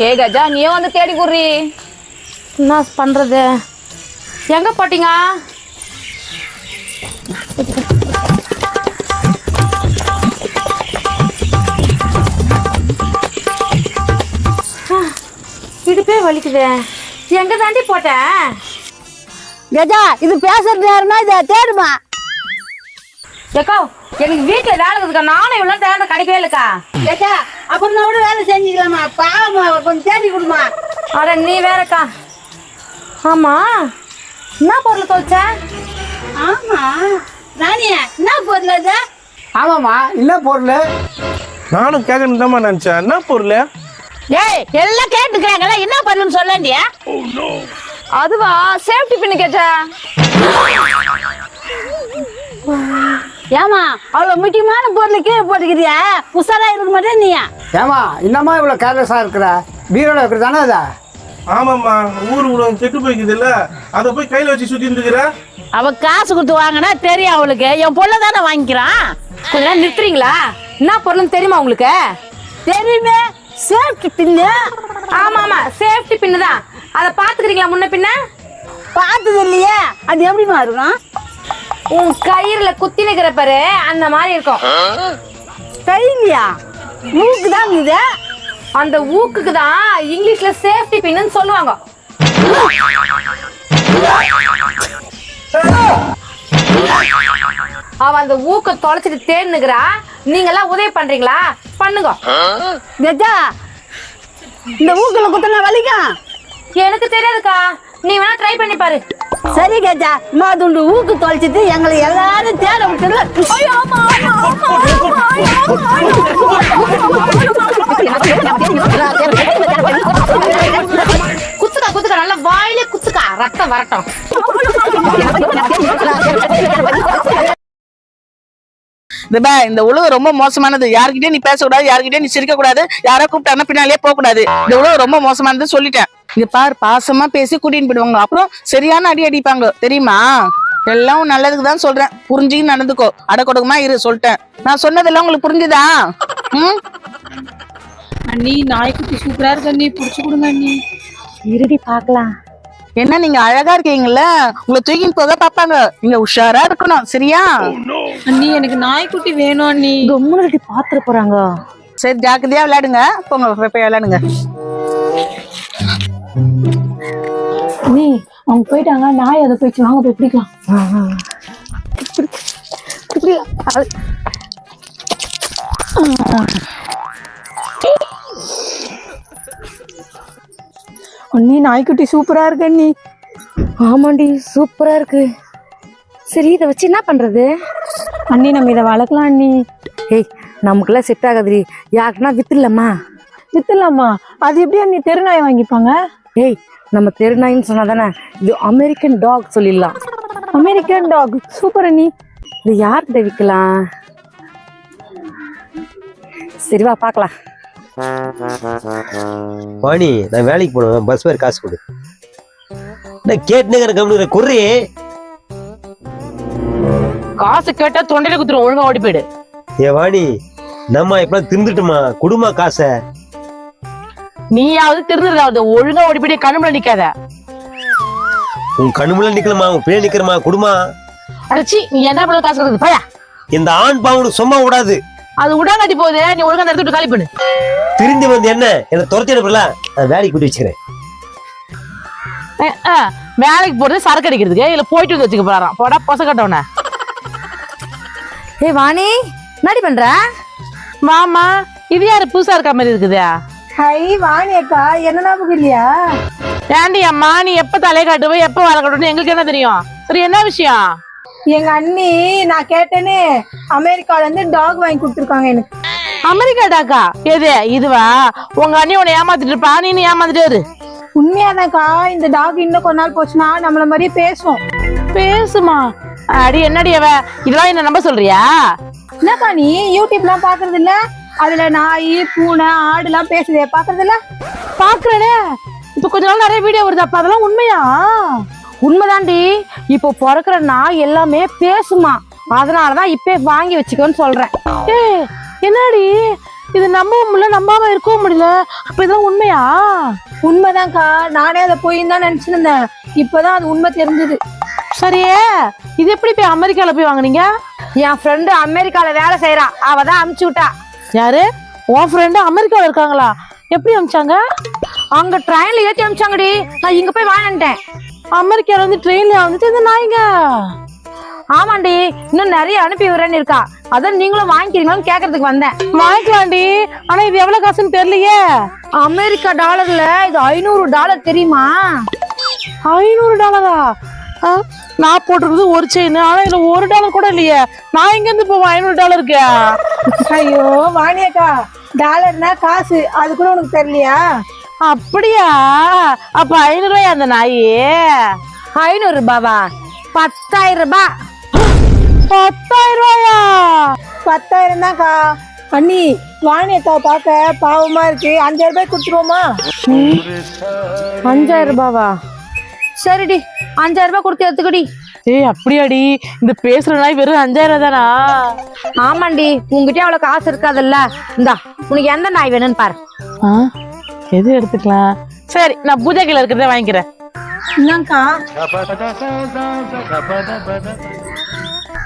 ஏ கஜா நீயும் வந்து தேடி குடுறி. என்ன பண்றது? எங்க போட்டீங்க? இடுப்பே வலிக்குது. எங்க தாண்டி போட்டேன்? கஜா இது பேசுறது யாருன்னா இதை தேடுமா. ஏக்கா எனக்கு வீட்டுல வேலை இருக்குக்கா, நானும் இவ்வளவு தேட கிடைக்கவே இல்லக்கா. கஜா அப்புறம் கூட வேலை செஞ்சுக்கலாமா, பாவமா கொஞ்சம் தேடி கொடுமா. அட நீ வேறக்கா. ஆமா என்ன பொருள் தொலைச்ச? ஆமா ராணியா என்ன பொருள் அது? ஆமாம்மா என்ன பொருள்? நானும் கேட்கணும் தான் நினைச்சேன், என்ன பொருள்? ஏய் எல்லாம் கேட்டுக்கிறாங்களா, என்ன பொருள்னு சொல்லண்டியா? அதுவா சேஃப்டி பின்னு கேட்டா. ஏமா அவ்வளவு முக்கியமான பொருள் கீழே போட்டுக்கிறியா? உஷாரா இருக்க மாட்டே நீ? ஏமா என்னம்மா இவ்வளோ கேர்லெஸ்ஸாக இருக்கிற? பீரோல இருக்கிறது தானே அதா? ஆமாம்மா, ஊரு உலகம் கெட்டு போய்க்குது இல்ல, அதை போய் கையில வச்சு சுத்திட்டு இருக்கிற. அவ காசு கொடுத்து வாங்கினா தெரியும் அவளுக்கு. என் பொண்ணை தானே வாங்கிக்கிறான். கொஞ்ச நேரம் நிறுத்துறீங்களா? என்ன பொருள்னு தெரியுமா உங்களுக்கு? தெரியுமே, சேஃப்டி பின்னு. ஆமா சேஃப்டி பின்னு தான். அதை பாத்துக்கிறீங்களா முன்ன பின்ன? பார்த்தது இல்லையே, அது எப்படிமா இருக்கும்? உன் கயிறுல குத்தி நிக்கிற பாரு, அந்த மாதிரி இருக்கும். கையிலையா? மூக்கு தான் இது. அந்த ஊக்குக்கு தான் இங்கிலீஷ்ல சேஃப்டி பின்னு சொல்லுவாங்க. அவ அந்த ஊக்க தொலைச்சிட்டு தேன்னுக்குறா. நீங்க எல்லாம் உதவி பண்றீங்களா? பண்ணுங்க. கஜா, இந்த ஊக்குல குத்தனா வலிக்கும். எனக்கு தெரியாதுக்கா, நீ வேணா ட்ரை பண்ணி பாரு. சரி கஜா, மாதுண்டு ஊக்கு தொலைச்சிட்டு எங்களை எல்லாரும் தேட விட்டுல. குத்துக்கா நல்லா வாயிலே குத்துக்கா, ரத்தம் வரட்டும். இந்த உலகம் ரொம்ப மோசமானது. யாருக்கிட்டே நீ பேசக்கூடாது, யாருக்கிட்டே நீ சிரிக்க கூடாது, யாரா கூப்பிட்டாங்கன்னா பின்னாலே போக கூடாது. இந்த உலகம் ரொம்ப மோசமானது சொல்லிட்டேன். இங்க பாரு, பாசமா பேசி கூட்டின்னு போயிடுவாங்க, அப்புறம் சரியான அடி அடிப்பாங்க தெரியுமா? எல்லாம் நல்லதுக்கு தான் சொல்றேன், புரிஞ்சுக்கிட்டு நடந்துக்கோ. அடக்கொடுக்குமா இரு, சொல்லிட்டேன். நான் சொன்னதெல்லாம் உங்களுக்கு புரிஞ்சுதா? அண்ணி, நாய்க்குட்டி சூப்பரா இருக்கு அண்ணி, புடிச்சு கொடுங்க அண்ணி. இருடி பாக்கலாம். என்ன நீங்க அழகா இருக்கீங்கல்ல, உங்களை தூக்கின்னு போக பாப்பாங்க. நீங்க உஷாரா இருக்கணும், சரியா? அண்ணி, எனக்கு நாய்க்குட்டி வேணும் அண்ணி. முன்னாடி பாத்துட்டு போறாங்க. சரி, ஜாக்கிரதையா விளையாடுங்க. போங்க, போய் விளையாடுங்க. நீ அவங்க போயிட்டாங்க, நாய் அதை போயிடுச்சு, வாங்க போய் பிடிக்கலாம். அண்ணி, நாய்க்குட்டி சூப்பரா இருக்கு அண்ணி. ஆமாண்டி, சூப்பரா இருக்கு. சரி, இதை வச்சு என்ன பண்றது? அண்ணி, நம்ம இதை வளர்க்கலாம் அண்ணி. ஏய், நமக்குலாம் செட் ஆகாதுடி, யாருக்குன்னா வித்துலாமா? வித்துலாமா? அது எப்படி அண்ணி தெருநாய் வாங்கிப்பாங்க? ஏய், நம்ம தெருநாயின்னு சொன்னாதானே, இது அமெரிக்கன் டாக் சொல்லிடலாம். அமெரிக்கன் டாக் சூப்பர் அண்ணி. இது யார்கிட்ட விற்கலாம்? சரிவா பார்க்கலாம். வாணி, நான் வேலைக்கு போனேன், பஸ் வேறு காசு கொடு. நான் கேட்டுன்னு கம்முன்னு குறி. காசு கேட்டா தொண்டையில குத்துரும், ஒழுங்கா ஓடி போயிடு. ஏ வாணி, நம்ம இப்ப திருந்துட்டுமா, குடுமா காசை. நீயாவது திருந்துடாவது, ஒழுங்கா ஓடி போயிட்டு கண்ணுல நிக்காத. உன் கண்ணுமுள்ள நிக்கலமா, உன் பிள்ளை நிக்கிறமா, குடுமா. அடிச்சி, நீ என்ன பண்ண காசு கொடுக்குது பயா. இந்த ஆண் பாவனுக்கு சும்மா விடாது. அது உடாங்காட்டி போகுது, நீ ஒழுங்கா எடுத்துட்டு காலி பண்ணு. திரும்பி வந்து என்ன துரத்தி அனுப்பல, நான் வேலைக்கு போட்டு வச்சுக்கிறேன். வேலைக்கு போறது சரக்கு அடிக்கிறதுக்கு, இல்ல போயிட்டு வந்து வச்சுக்க போறாராம். போடா பொச கட்டவன. ஏய் வாணி, என்னடி பண்ற? வாமா, இது யாரு புதுசா இருக்க மாதிரி இருக்குதா? ஹை வாணி அக்கா, என்ன ஞாபகம் இல்லையா? ஏண்டி அம்மா, நீ எப்ப தலையை காட்டுவ, எப்ப வேலை காட்டுவோம் எங்களுக்கு என்ன தெரியும்? சரி, என்ன விஷயம்? எங்க அண்ணி நான் கேட்டேன்னு அமெரிக்கால இருந்து டாக் வாங்கி கொடுத்துருக்காங்க எனக்கு. அமெரிக்கா டாக்கா? எது இதுவா? உங்க அண்ணி உன்னை ஏமாத்திட்டு இருப்பா, நீ ஏமாத்திட்டு இரு. உண்மையாதான்க்கா, இந்த டாக் இன்னும் கொஞ்ச நாள் போச்சுன்னா நம்மள மாதிரியே பேசும். பேசுமா? அடி என்னடி அவ, இதெல்லாம் என்ன நம்ப சொல்றியா? என்னக்கா நீ யூடியூப்லாம் பாக்குறது இல்ல? அதுல நாய், பூனை, ஆடு எல்லாம் பேசுதே, பாக்குறது இல்ல? பாக்குறேனே, இப்ப கொஞ்ச நாள் நிறைய வீடியோ வருது. அப்ப அதெல்லாம் உண்மையா? உண்மைதாண்டி. இப்போ பிறக்கிற நாய் எல்லாமே பேசுமா, அதனாலதான் இப்ப வாங்கி வச்சுக்கோன்னு சொல்றேன். ஏ என்னடி இது, நம்பவும் முடியல, நம்பாம இருக்கவும் முடியல. அப்ப இதெல்லாம் உண்மையா? உண்மைதான்க்கா, நானே அதை போயின்னு தான் நினைச்சுட்டு இருந்தேன். இப்பதான் அது உண்மை தெரிஞ்சது. சரியே, இது எப்படி போய் அமெரிக்கால போய் வாங்குனீங்க? என் ஃப்ரெண்டு அமெரிக்கால வேலை செய்யறா, அவதான் அனுப்பிச்சு விட்டா. யாரு? உன் ஃப்ரெண்டு அமெரிக்கால இருக்காங்களா? எப்படி அனுப்பிச்சாங்க? அங்க ட்ரெயின்ல ஏற்றி அனுப்பிச்சாங்கடி, நான் இங்க போய் வாங்கிட்டேன். அமெரிக்கால வந்து ட்ரெயின்ல வந்துட்டு இந்த நாய்ங்க? ஆமாண்டி, இன்னும் நிறைய அனுப்பி விடுறேன்னு இருக்கா, அதான் நீங்களும் வாங்கிக்கிறீங்களான்னு கேக்குறதுக்கு வந்தேன். வாங்கிக்கலாண்டி, ஆனா இது எவ்வளவு காசுன்னு தெரியலையே. அமெரிக்கா டாலர்ல இது $500 தெரியுமா? $500? நான் போட்டிருக்குது ஒரு செயின், ஆனா இதுல $1 கூட இல்லையே. நான் எங்க இருந்து போவேன் $500? ஐயோ வாணியக்கா, டாலர்னா காசு, அது கூட உனக்கு தெரியலையா? அப்படியா? அப்ப $500 அந்த நாயே? $500? 10,000. 10,000 ரூபாயா? 10,000 தான்க்கா. அண்ணி வாணியக்காவை பார்க்க பாவமா இருக்கு, 5,000 ரூபாய் கொடுத்துருவோமா? 5,000 ரூபாவா? சரிடி, 5,000 ரூபாய் கொடுத்து எடுத்துக்கடி. ஏய் அப்படியாடி? இந்த பேசுற நாய் வெறும் 5,000 தானா? ஆமாண்டி, உங்ககிட்ட அவ்வளவு காசு இருக்காதுல்ல. இந்தா, உனக்கு எந்த நாய் வேணும்னு பாரு. எது எடுத்துக்கலாம்? சரி, நான் பூஜை கீழ இருக்கிறத வாங்கிக்கிறேன். என்னக்கா?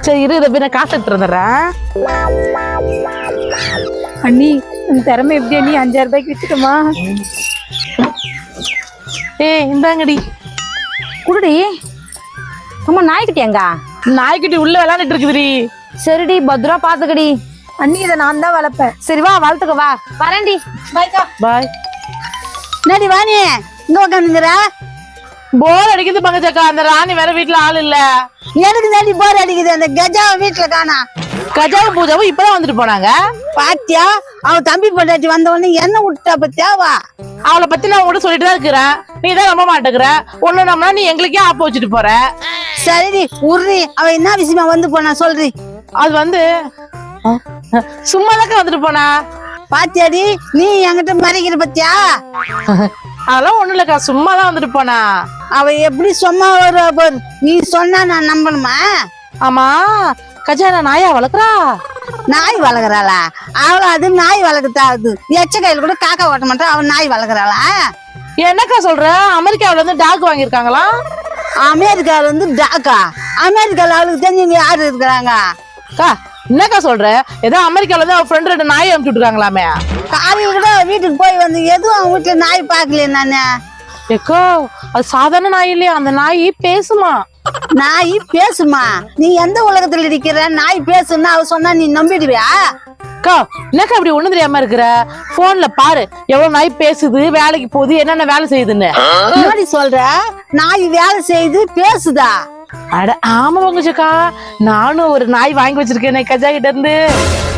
சரி இரு, இதை போய் நான் காசு எடுத்துட்டு வந்துடுறேன். அண்ணி உன் திறமை எப்படி அண்ணி? 5,000 ரூபாய்க்கு வித்துட்டுமா? ஏய் இந்தாங்கடி. குடுடி. அம்மா நாய்க்குட்டி எங்க? நாய்க்குட்டி உள்ள விளையாண்டுட்டு இருக்குதுடி. சரிடி, பத்திரமா பாத்துக்கடி. அண்ணி இதை நான் தான் வளர்ப்பேன். சரி வா, வளர்த்துக்க வா. வரேன்டி. பாய்க்கா. பாய். என்னடி வாணி இங்க உட்காந்துங்கிற? போர் அடிக்குது பங்கச்சக்கா. அந்த ராணி வேற வீட்டுல ஆள் இல்ல. எனக்கு தாண்டி போர் அடிக்குது. அந்த கஜாவை வீட்டுல காணா. கஜாவும் பூஜாவும் இப்பதான் வந்துட்டு போனாங்க. பாத்தியா, அவன் தம்பி பொண்டாட்டி வந்த உடனே என்ன விட்டா பத்தியாவா? அவளை பத்தி நான் உங்கள்கிட்ட சொல்லிட்டு தான் இருக்கிறேன். நீ தான் நம்ப மாட்டேங்கிற. ஒண்ணு நம்மனா நீ எங்களுக்கே ஆப்ப வச்சுட்டு போற. சரிடி உர்றி, அவ என்ன விஷயமா வந்து போனா சொல்றி. அது வந்து சும்மாதாக்க வந்துட்டு போனா. பாத்தியாடி, நீ என்கிட்ட மறைக்கிற பத்தியா? அதெல்லாம் ஒண்ணு இல்லக்கா, சும்மாதான் வந்துட்டு போனா. அவ எப்படி சும்மா வருவா பாரு. நீ சொன்னா நான் நம்பணுமா? ஆமா, கஜானா நாயா வளர்க்குறா? நாய் வளர்க்குறாளா? அவள அது நாய் வளர்க்கத்தா? அது எச்ச கையில கூட காக்கா ஓட்ட மாட்டா, அவன் நாய் வளர்க்குறாளா? என்னக்கா சொல்ற? அமெரிக்காவில இருந்து டாக் வாங்கியிருக்காங்களா? அமெரிக்கால இருந்து டாக்கா? அமெரிக்கால அவளுக்கு தெரிஞ்சவங்க யாரு இருக்கிறாங்க? அக்கா என்னக்கா சொல்ற? ஏதோ அமெரிக்கால இருந்து அவன் ஃப்ரெண்ட் 2 நாயை அனுப்பிச்சு விட்டுருக்காங்களாமே. காலையில கூட வீட்டுக்கு போய் வந்து எதுவும் அவன் வீட்டுல நாய் பாக்கலையே நானு. ஏக்கா அது சாதாரண நாய் இல்லையா? அந்த நாய் பேசுமா? நாய் பேசுமா? நீ எந்த உலகத்துல இருக்கிற? நாய் பேசுன்னா அவ சொன்னா நீ நம்பிடுவியா? அக்கா என்னக்கா அப்படி ஒண்ணு தெரியாம இருக்கிற? போன்ல பாரு எவ்வளவு நாய் பேசுது, வேலைக்கு போகுது, என்னென்ன வேலை செய்யுதுன்னு. எப்படி சொல்ற? நாய் வேலை செய்து பேசுதா? அட ஆமா பங்கச்சக்கா, நானும் ஒரு நாய் வாங்கி வச்சிருக்கேன் கஜா கிட்ட இருந்து.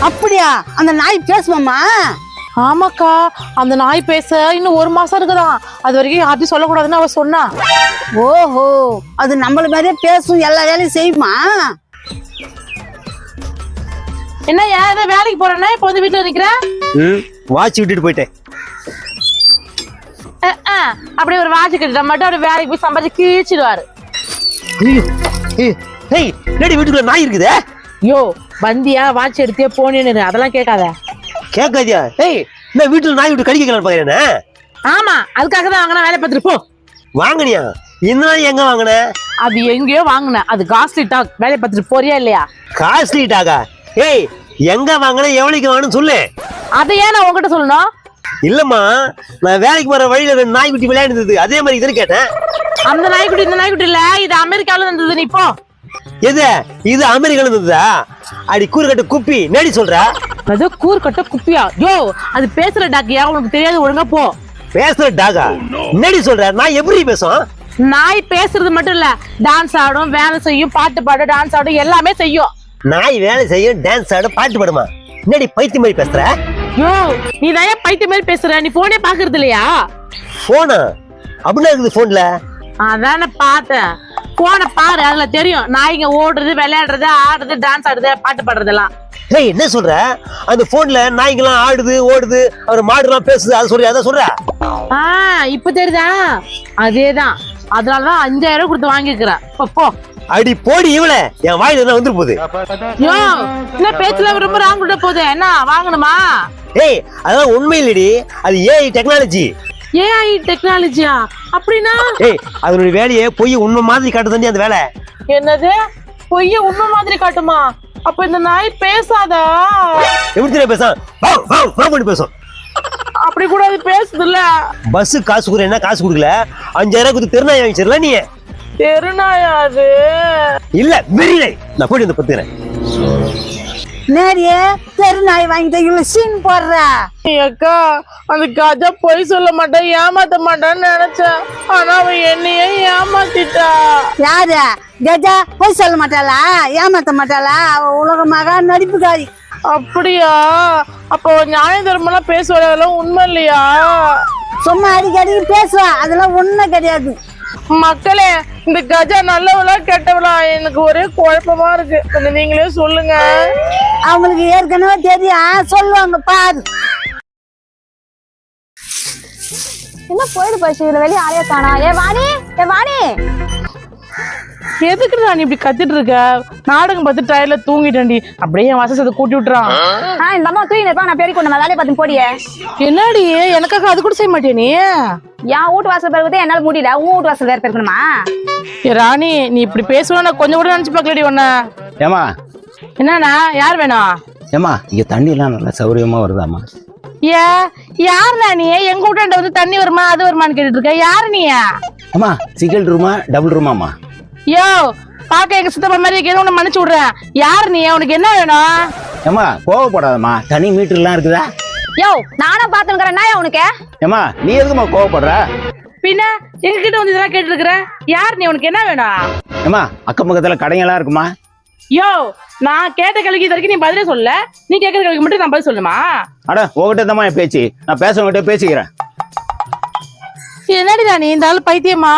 அப்படியா? அந்த நாய் பேசுமாமா? ஆமாக்கா, அந்த நாய் பேச இன்னும் 1 மாசம் இருக்குதான். அது வரைக்கும் யார்ட்டையும் சொல்லக்கூடாதுன்னு அவ சொன்னா. ஓஹோ, அது நம்மள மாதிரியே பேசும், எல்லா வேலையும் செய்யுமா? என்ன ஏதோ வேலைக்கு போறேன்னா இப்ப வந்து வீட்டுல நிக்கிற? வாட்ச் விட்டுட்டு போயிட்டேன். அப்படியே ஒரு வாட்ச் கட்டிட்டா மட்டும் அப்படியே வேலைக்கு போய் சம்பாதிச்சு கீழ்ச்சிடுவாரு. என்னடி வீட்டுக்குள்ள நாய் இருக்குதே? யோ வந்தியா வாட்ச் எடுத்தே போனேன்னு அதெல்லாம் கேட்காத. கேட்காதியா? ஏய் இந்த வீட்டுல நாய் விட்டு கடிக்கலாம் பாக்கிறேன்னு. ஆமா, அதுக்காக தான் வாங்கினா வேலை பார்த்துட்டு போ. வாங்கினியா? இந்த நாய் எங்க வாங்கின? அது எங்கேயோ வாங்கின. அது காஸ்ட்லி டாக். வேலை பார்த்துட்டு போறியா இல்லையா? காஸ்ட்லி டாகா? ஏய் எங்க வாங்கின, எவ்வளவுக்கு வாங்கன்னு சொல்லு. அதை ஏன் நான் உங்ககிட்ட சொல்லணும்? இல்லம்மா, நான் வேலைக்கு போற வழியில 2 நாய் குட்டி விளையாடுது, அதே மாதிரி இதுன்னு கேட்டேன். அந்த நாய்க்குட்டி இந்த நாய்க்குட்டி இல்ல, இது அமெரிக்கால இருந்தது. நீ போ. எது இது அமெரிக்கால இருந்ததா? அடி கூறுகட்ட குப்பி நேடி சொல்ற? அது கூறுகட்ட குப்பியா? யோ அது பேசுற டாக்கியா? உனக்கு தெரியாது, ஒழுங்கா போ. பேசுற டாகா? நேடி சொல்ற? நான் எப்படி பேசும்? நாய் பேசுறது மட்டும் இல்ல, டான்ஸ் ஆடும், வேலை செய்யும், பாட்டு பாடும், டான்ஸ் ஆடும், எல்லாமே செய்யும். நாய் வேலை செய்யும், டான்ஸ் ஆடும், பாட்டு பாடுமா? என்னடி பைத்தியம் மாதிரி பேசுற? யோ நீ தான் பைத்தியம் மாதிரி பேசுற. நீ போனே பாக்குறது இல்லையா? போனா அப்படின்னா இருக்குது போன்ல. அதான பார்த்தேன். போன பாரு, அதுல தெரியும் நாய்ங்க ஓடுறது, விளையாடுறது, ஆடுறது, டான்ஸ் ஆடுறது, பாட்டு பாடுறதெல்லாம். ஏய் என்ன சொல்ற? அந்த போன்ல நாய்ங்கெல்லாம் ஆடுது, ஓடுது, அவர் மாடுலாம் பேசுது, அது சொல்றியா? அதான் சொல்ற? இப்ப தெரியுதா? அதேதான். அதனாலதான் 5,000 கொடுத்து வாங்கிக்கிறேன். போ. அடி போடி இவள, என் வாயில என்ன வந்துரு போகுது. யோ என்ன பேச்சுல ரொம்ப ராங்குட போகுது. என்ன வாங்கணுமா? ஏய் அதெல்லாம் உண்மை இல்லடி, அது ஏஐ டெக்னாலஜி. ஏஐ டெக்னாலஜியா? அப்படின்னா? ஏய் அதனுடைய வேலையை பொய் உண்மை மாதிரி காட்டுதாண்டி அந்த வேலை. என்னது? பொய்ய உண்மை மாதிரி காட்டுமா? அப்ப இந்த நாய் பேசாதா? எப்படி பேசும்? பேசும். அப்படி கூட அது பேசுது இல்ல. பஸ் காசு கூட என்ன காசு கொடுக்கல, 5,000 கொடுத்து தெருநாய் வாங்கிச்சிடல நீ. தெருநாயா அது? இல்ல வெறிநாய். நான் போயிட்டு வந்து பத்துக்கிறேன். நேரியே தெரு நாய் வாங்கிட்டு இவ்வளவு சீன் போடுற? அக்கா அந்த கஜா பொய் சொல்ல மாட்டேன், ஏமாத்த மாட்டான்னு நினைச்சேன். ஆனா அவன் என்னையே ஏமாத்திட்டா. யாரு? கஜா போய் சொல்ல மாட்டாளா? ஏமாத்த மாட்டாளா? அவ உலகமாக நடிப்புக்காரி. அப்படியா? அப்போ நியாயம் தர்மம்லாம் பேசுவாள், அதெல்லாம் உண்மை இல்லையா? சும்மா அடிக்கடி பேசுவா, அதெல்லாம் உண்மை கிடையாது. மக்களே, இந்த கஜா நல்லவளா கெட்டவளா எனக்கு ஒரே குழப்பமா இருக்கு. கொஞ்சம் நீங்களே சொல்லுங்க. அவங்களுக்கு ஏற்கனவே தெரியும், சொல்லுவாங்க பாரு. என்ன போயிடு போச்சு, இதுல வெளியே ஆளே காணா. ஏ வாணி எதுக்கு நான் இப்படி கத்திட்டு இருக்க? நாடகம் பார்த்து டயர்ல தூங்கிட்டேன்டி. அப்படியே என் வசத்தை கூட்டி விட்டுறான். இந்த அம்மா தூங்கி இருப்பான், நான் பெரிய கொண்டு வேலையை பார்த்து போடியே. என்னடி எனக்காக அது கூட செய்ய மாட்டே நீ? என் வீட்டு வாசல் பெருக்குதே என்னால முடியல, உன் வீட்டு வாசல் வேற பெருக்கணுமா? ராணி, நீ இப்படி பேசுவா நான் கொஞ்சம் கூட நினைச்சு பார்க்கலடி ஒன்ன. ஏமா என்னண்ணா, யார் வேணும்? ஏமா இங்க தண்ணி எல்லாம் நல்லா சௌரியமா வருதாமா? யாருண்ணா நீ? எங்க வீட்டாண்ட வந்து தண்ணி வருமா அது வருமான்னு கேட்டுட்டு இருக்க. யாரு நீ? அம்மா சிங்கிள் ரூமா டபுள் ரூமாமா? யோ, பாக்க எங்க சித்தப்பா மாதிரி இருக்கேன்னு உன்னை மன்னிச்சு விடுறேன். யாரு நீ? உனக்கு என்ன வேணும்? ஏமா கோவப்படாதம்மா, தனி மீட்டர் எல்லாம் இருக்குதா? யோ, நானும் பாத்துக்கிறேன்னா உனக்கு. ஏமா நீ எதுக்குமா கோவப்படுற? பின்ன எங்க கிட்ட வந்து இதெல்லாம் கேட்டு இருக்கிற. யார் நீ? உனக்கு என்ன வேணும்? ஏமா அக்கம் பக்கத்துல கடைங்கெல்லாம் இருக்குமா? யோ, நான் கேட்ட கேள்விக்கு இது வரைக்கும் நீ பதிலே சொல்ல. நீ கேட்கற கேள்விக்கு மட்டும் நான் பதில் சொல்லுமா? அட உங்ககிட்ட தாம்மா என் பேச்சு, நான் பேசவங்கிட்ட பேசிக்கிறேன். என்னடி நீ இந்த ஆள் பைத்தியமா?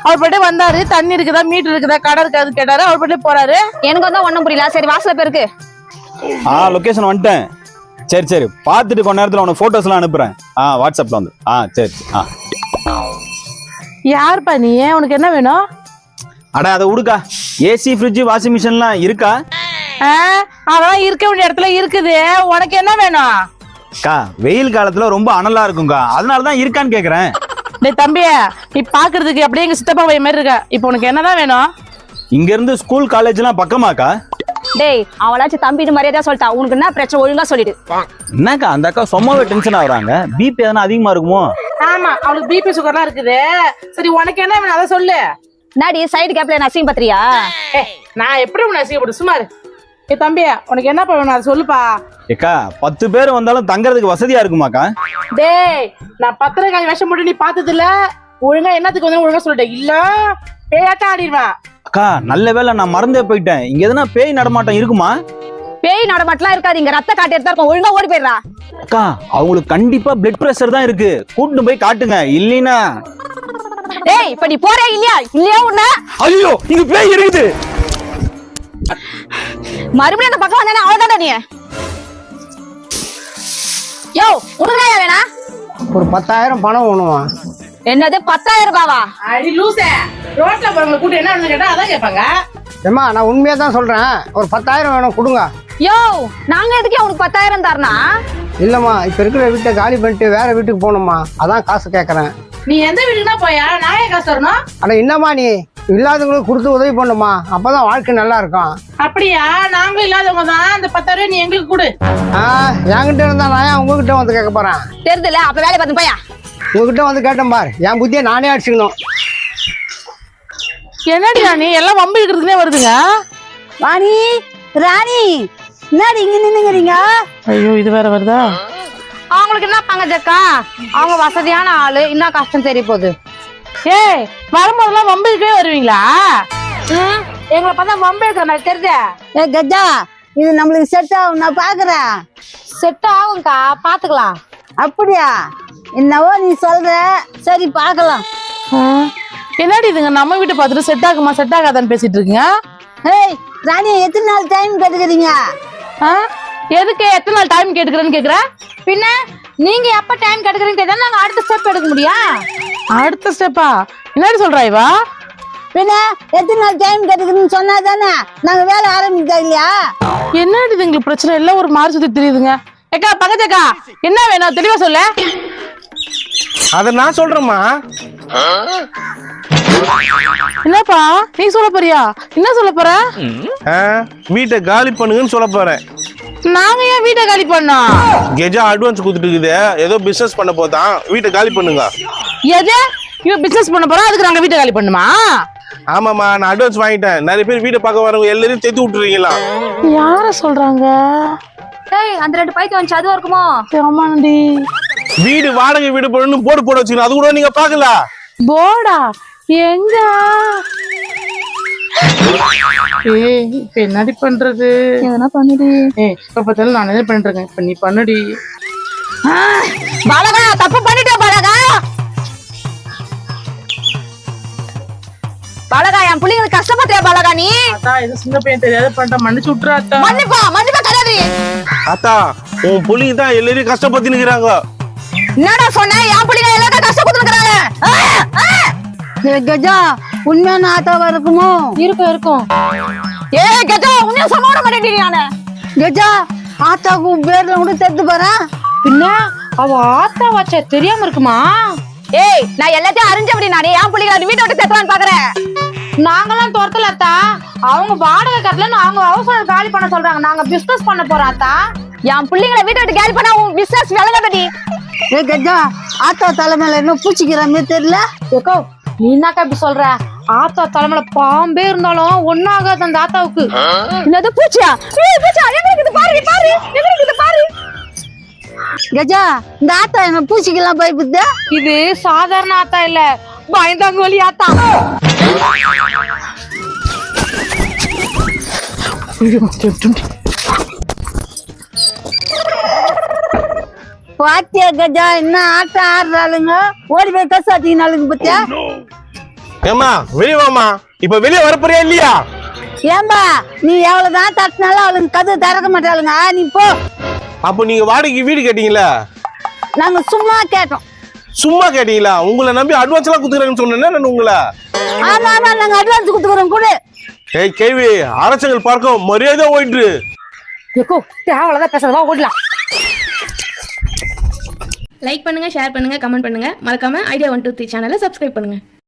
அவர் பாட்டே வந்தாரு, தண்ணி இருக்குதா மீட்டர் இருக்குதா கடை இருக்காது கேட்டாரு, அவர் பாட்டே போறாரு. எனக்கு வந்து ஒண்ணும் புரியல. சரி வாசல பெருக்கு. லொகேஷன் வந்துட்டேன். சரி பார்த்துட்டு கொஞ்ச நேரத்துல உனக்கு போட்டோஸ் எல்லாம் அனுப்புறேன். வாட்ஸ்அப்ல வந்து. சரி. யாருப்பா நீ? உனக்கு என்ன வேணும்? அட அதை விடுக்கா. ஏசி ஃப்ரிட்ஜ் வாஷிங் மிஷின்லாம் இருக்கா? அதெல்லாம் இருக்க வேண்டிய இடத்துல இருக்குது. உனக்கு என்ன வேணும்? அக்கா, வெயில் காலத்துல ரொம்ப அனலா இருக்கும்க்கா, அதனாலதான் இருக்கான்னு கேக்குறேன். டேய் தம்பி, நீ பாக்குறதுக்கு அப்படியே எங்க சித்தப்பா பையன் மாதிரி இருக்க. இப்போ உனக்கு என்னதான் வேணும்? இங்க இருந்து ஸ்கூல் காலேஜ் எல்லாம் பக்கமாக்கா? டேய், அவளாச்சும் தம்பிட்டு மரியாதையா சொல்லிட்டா. உனக்கு என்ன பிரச்சனை? ஒழுங்கா சொல்லிடு. என்னக்கா அந்த அக்கா சும்மாவே டென்ஷன் ஆகுறாங்க? பிபி எதனா அதிகமா இருக்குமோ? ஆமா, அவளுக்கு பிபி சுகர்லாம் இருக்குது. சரி உனக்கு என்ன வேணும் அதை சொல்லு. நாடி சைடு கேப்ல நசிங் பத்திரியா? நான் எப்படி உன்னை அசிங்கப்படு சுமார். ஏ தம்பி, உனக்கு என்னப்பா வேணும் அதை சொல்லுப்பா. ஏக்கா 10 பேர் வந்தாலும் தங்கறதுக்கு வசதியா இருக்குமாக்கா? டேய், நான் பத்திரக்காய் வேஷம் போட்டு நீ பார்த்தது இல்ல. ஒழுங்கா என்னத்துக்கு வந்து ஒழுங்கா சொல்லிட்டேன். இல்ல பேயாட்டம் ஆடிடுவேன். அக்கா நல்ல வேளை, நான் மறந்தே போயிட்டேன். இங்க எதனா பேய் நடமாட்டம் இருக்குமா? பேய் நடமாட்டலாம் இருக்காது, இங்க ரத்த காட்டி எடுத்தா இருக்கும். ஒழுங்கா ஓடி போயிடுறா. அக்கா அவங்களுக்கு கண்டிப்பா பிளட் பிரஷர் தான் இருக்கு, கூட்டிட்டு போய் காட்டுங்க. இல்லைன்னா டேய், இப்ப நீ போறே இல்லையா உன்ன? ஐயோ, இங்க பேய் இருக்குது. மறுபடியும் அந்த பக்கம் வந்தானே அவ்வளவுதான்டா நீ. யோ, உனக்கு என்ன வேணா? ஒரு 10,000 பணம் வேணுமா? என்னது 10,000 ரூபாவா? அடி லூசே, ரோட்ல போறவங்க கூட்டி என்ன வேணும்னு கேட்டா அதான் கேட்பாங்க. ஏம்மா நான் உண்மையா தான் சொல்றேன். ஒரு 10,000 வேணும், கொடுங்க. யோ, நாங்க எதுக்கு உனக்கு 10,000 தரனா? இல்லம்மா, இப்ப இருக்கிற வீட்டை காலி பண்ணிட்டு வேற வீட்டுக்கு போகணுமா, அதான் காசு கேட்கறேன். நீ எந்த வீட்டுக்குனா போயா? நான் ஏன் காசு தரணும்? அட என்னம்மா நீ இல்லாதவங்களுக்கு கொடுத்து உதவி பண்ணுமா, அப்பதான் வாழ்க்கை நல்லா இருக்கும். அப்படியா? நாங்க இல்லாதவங்க தான். அந்த 10,000 நீ எங்களுக்கு கொடு. என்கிட்ட இருந்தா நான் உங்ககிட்ட வந்து கேட்க போறேன். தெரியுதுல, அப்ப வேலையை பார்த்து போயா. உங்ககிட்ட வந்து கேட்டேன் பாரு, என் புத்தியை நானே அடிச்சுக்கணும். என்னடி ராணி எல்லாம் வம்பு இருக்கிறதுனே வருதுங்க. வாணி, ராணி, என்னடி இங்க நின்னுங்கிறீங்க? ஐயோ, இது வேற வருதா? அவங்களுக்கு என்ன பங்கஜக்கா? அவங்க வசதியான ஆளு, இன்னும் கஷ்டம் தெரிய போகுது. ஏய், வரும்போதெல்லாம் வம்புக்கே வருவீங்களா? எங்களை பார்த்தா வம்பு இருக்கிற மாதிரி தெரியுது. ஏ கஜா, இது நம்மளுக்கு செட் ஆகும், நான் பாக்குறேன். செட் ஆகும்க்கா, பாத்துக்கலாம். அப்படியா? என்னவோ நீ சொல்ற, சரி பாக்கலாம். என்னடி இதுங்க நம்ம வீட்டை பார்த்துட்டு செட் ஆகுமா செட் ஆகாதான்னு பேசிட்டு இருக்கீங்க? ஏய் ராணி, எத்தனை நாள் டைம் கேட்டுக்கிறீங்க? எதுக்கு எத்தனை நாள் டைம் கேட்டுக்கிறேன்னு கேக்குற? பின்ன நீங்க எப்ப டைம் கேட்டுக்கிறீங்க கேட்டா நாங்க அடுத்த ஸ்டெப் எடுக்க முடியும். அடுத்த ஸ்டெப்பா? என்னடி சொல்றா இவா? பின்ன எத்தனை நாள் டைம் கேட்டுக்கிறீங்கன்னு சொன்னா தானே நாங்க வேலை ஆரம்பிக்கா இல்லையா? என்னடி இதுங்களுக்கு பிரச்சனை? எல்லாம் ஒரு மாறி சுத்தி தெரியுதுங்க. ஏக்கா பக்கத்தக்கா, என்ன வேணும் தெளிவா சொல்ல. அத நான் சொல்றேம்மா. என்னப்பா நீ சொல்ல போறியா? என்ன சொல்ல போற? வீட்டை காலி பண்ணுங்கன்னு சொல்ல போறேன். நாங்க ஏன் வீட்டை காலி பண்ணோம்? கெஜா அட்வான்ஸ் கொடுத்துட்டு இருக்குது, ஏதோ பிசினஸ் பண்ண போதான், வீட்டை காலி பண்ணுங்க. எது? இவன் பிசினஸ் பண்ண போறா, அதுக்கு நாங்க வீட்டை காலி பண்ணுமா? ஆமாமா, நான் அட்வான்ஸ் வாங்கிட்டேன். நிறைய பேர் வீட்டை பார்க்க வரவங்க எல்லாரையும் சேர்த்து விட்டுறீங்களா? யார சொல்றாங்க? டேய், அந்த 2 பைக்கு வந்து அதுவா இருக்குமோ? ஆமாண்டி. வீடு வாடகை வீடு போடணும் போட வச்சுக்கணும், அது கூட நீங்க பாக்கல. போடா எங்க? ஏய், இப்ப என்னடி பண்றது? எதனா பண்ணுடி. ஏய், இப்ப பார்த்தாலும் நான் என்ன பண்ணிட்டு இருக்கேன், இப்ப நீ பண்ணுடி. பாலகா, தப்பு பண்ணிட்டே பாலகா. பலகா என் பிள்ளைங்களுக்கு கஷ்டப்பட்டியா பலகா நீ அத்தா இது சின்ன பையன் தெரியாத பண்ணிட்டேன் மன்னிச்சு விட்டுரு அத்தா மன்னிப்பா கிடையாது அத்தா உன் புள்ளிங்க தான் எல்லாரையும் கஷ்டப்பட்டு நிக்கிறாங்க. என்னடா சொன்ன என் பிள்ளைங்க எல்லாரும் கஷ்டம் கொடுத்துருக்காங்க கஜா உண்மையான ஆத்தாவா இருக்குமோ? இருக்கும் ஏ கஜா உன்னைய சமாளம் பண்ணிட்டீங்க நானு கஜா ஆத்தாக்கு பேர்ல கூட தெரிந்து பாரு. பின்ன அவ ஆத்தா வச்ச தெரியாம இருக்குமா? ஏய் நான் எல்லாத்தையும் அறிஞ்சபடி நானே என் பிள்ளைங்க வீட்டை விட்டு தெத்துவான்னு பாக்குறேன். நாங்கெல்லாம் துரத்தல அத்தா, அவங்க வாடகை கட்டலன்னு அவங்க அவசரம் காலி பண்ண சொல்றாங்க. நாங்க பிசினஸ் பண்ண போறோம் அத்தா. என் பிள்ளைங்களை வீட்டை விட்டு காலி பண்ணா உன் பிசினஸ் விளங்கடி. ஏ கஜா ஆத்தா தலைமையில என்ன பூச்சிக்கிற மாதிரி தெரியல. ஏக்கோ நீ என்னக்கா இப்படி சொல்ற? ஆத்தா தலைமையில பாம்பே இருந்தாலும் ஒன்னாகாது அந்த ஆத்தாவுக்கு. என்னது பூச்சியா? பூச்சியா எங்க இருக்குது பாரு பாரு எங்க இருக்குது பாரு. கஜா இந்த ஆத்தா என்ன பூச்சிக்கெல்லாம் பயப்படுது? இது சாதாரண ஆத்தா இல்ல, பயந்தாங்க வலி ஆத்தா. பாத்தியா கஜா என்ன ஆட்டம் ஆடுறாளுங்க, ஓடி போய் கசாத்தினாலுங்க பத்தியா? ஏமா வெளியே வாமா. இப்ப வெளியே வரப்போறியா இல்லையா? ஏம்பா நீ எவ்வளவுதான் தட்டினாலும் அவளுங்க கதவு திறக்க மாட்டாளுங்க, நீ போ. அப்போ நீங்க வாடகைக்கு வீடு கேட்டீங்களா? நாங்க சும்மா கேட்டோம். சும்மா கேட்டீங்களா? உங்களை நம்பி அட்வான்ஸ் எல்லாம் குடுத்துறேன்னு சொன்னேன் நான் உங்களை. ஆமா ஆமா நாங்க அட்வான்ஸ் குடுத்துக்கிறோம் கூட. ஏய் கேள்வி அரசங்கள் பார்க்க மரியாதை போயிட்டு. ஏக்கோ தேவையில்லாத பேசுறதா ஓடலாம். லைக் பண்ணுங்க, ஷேர் பண்ணுங்க, கமெண்ட் பண்ணுங்க. மறக்காம ஐடியா 123 சேனலை சப்ஸ்கிரைப் பண்ணுங்க.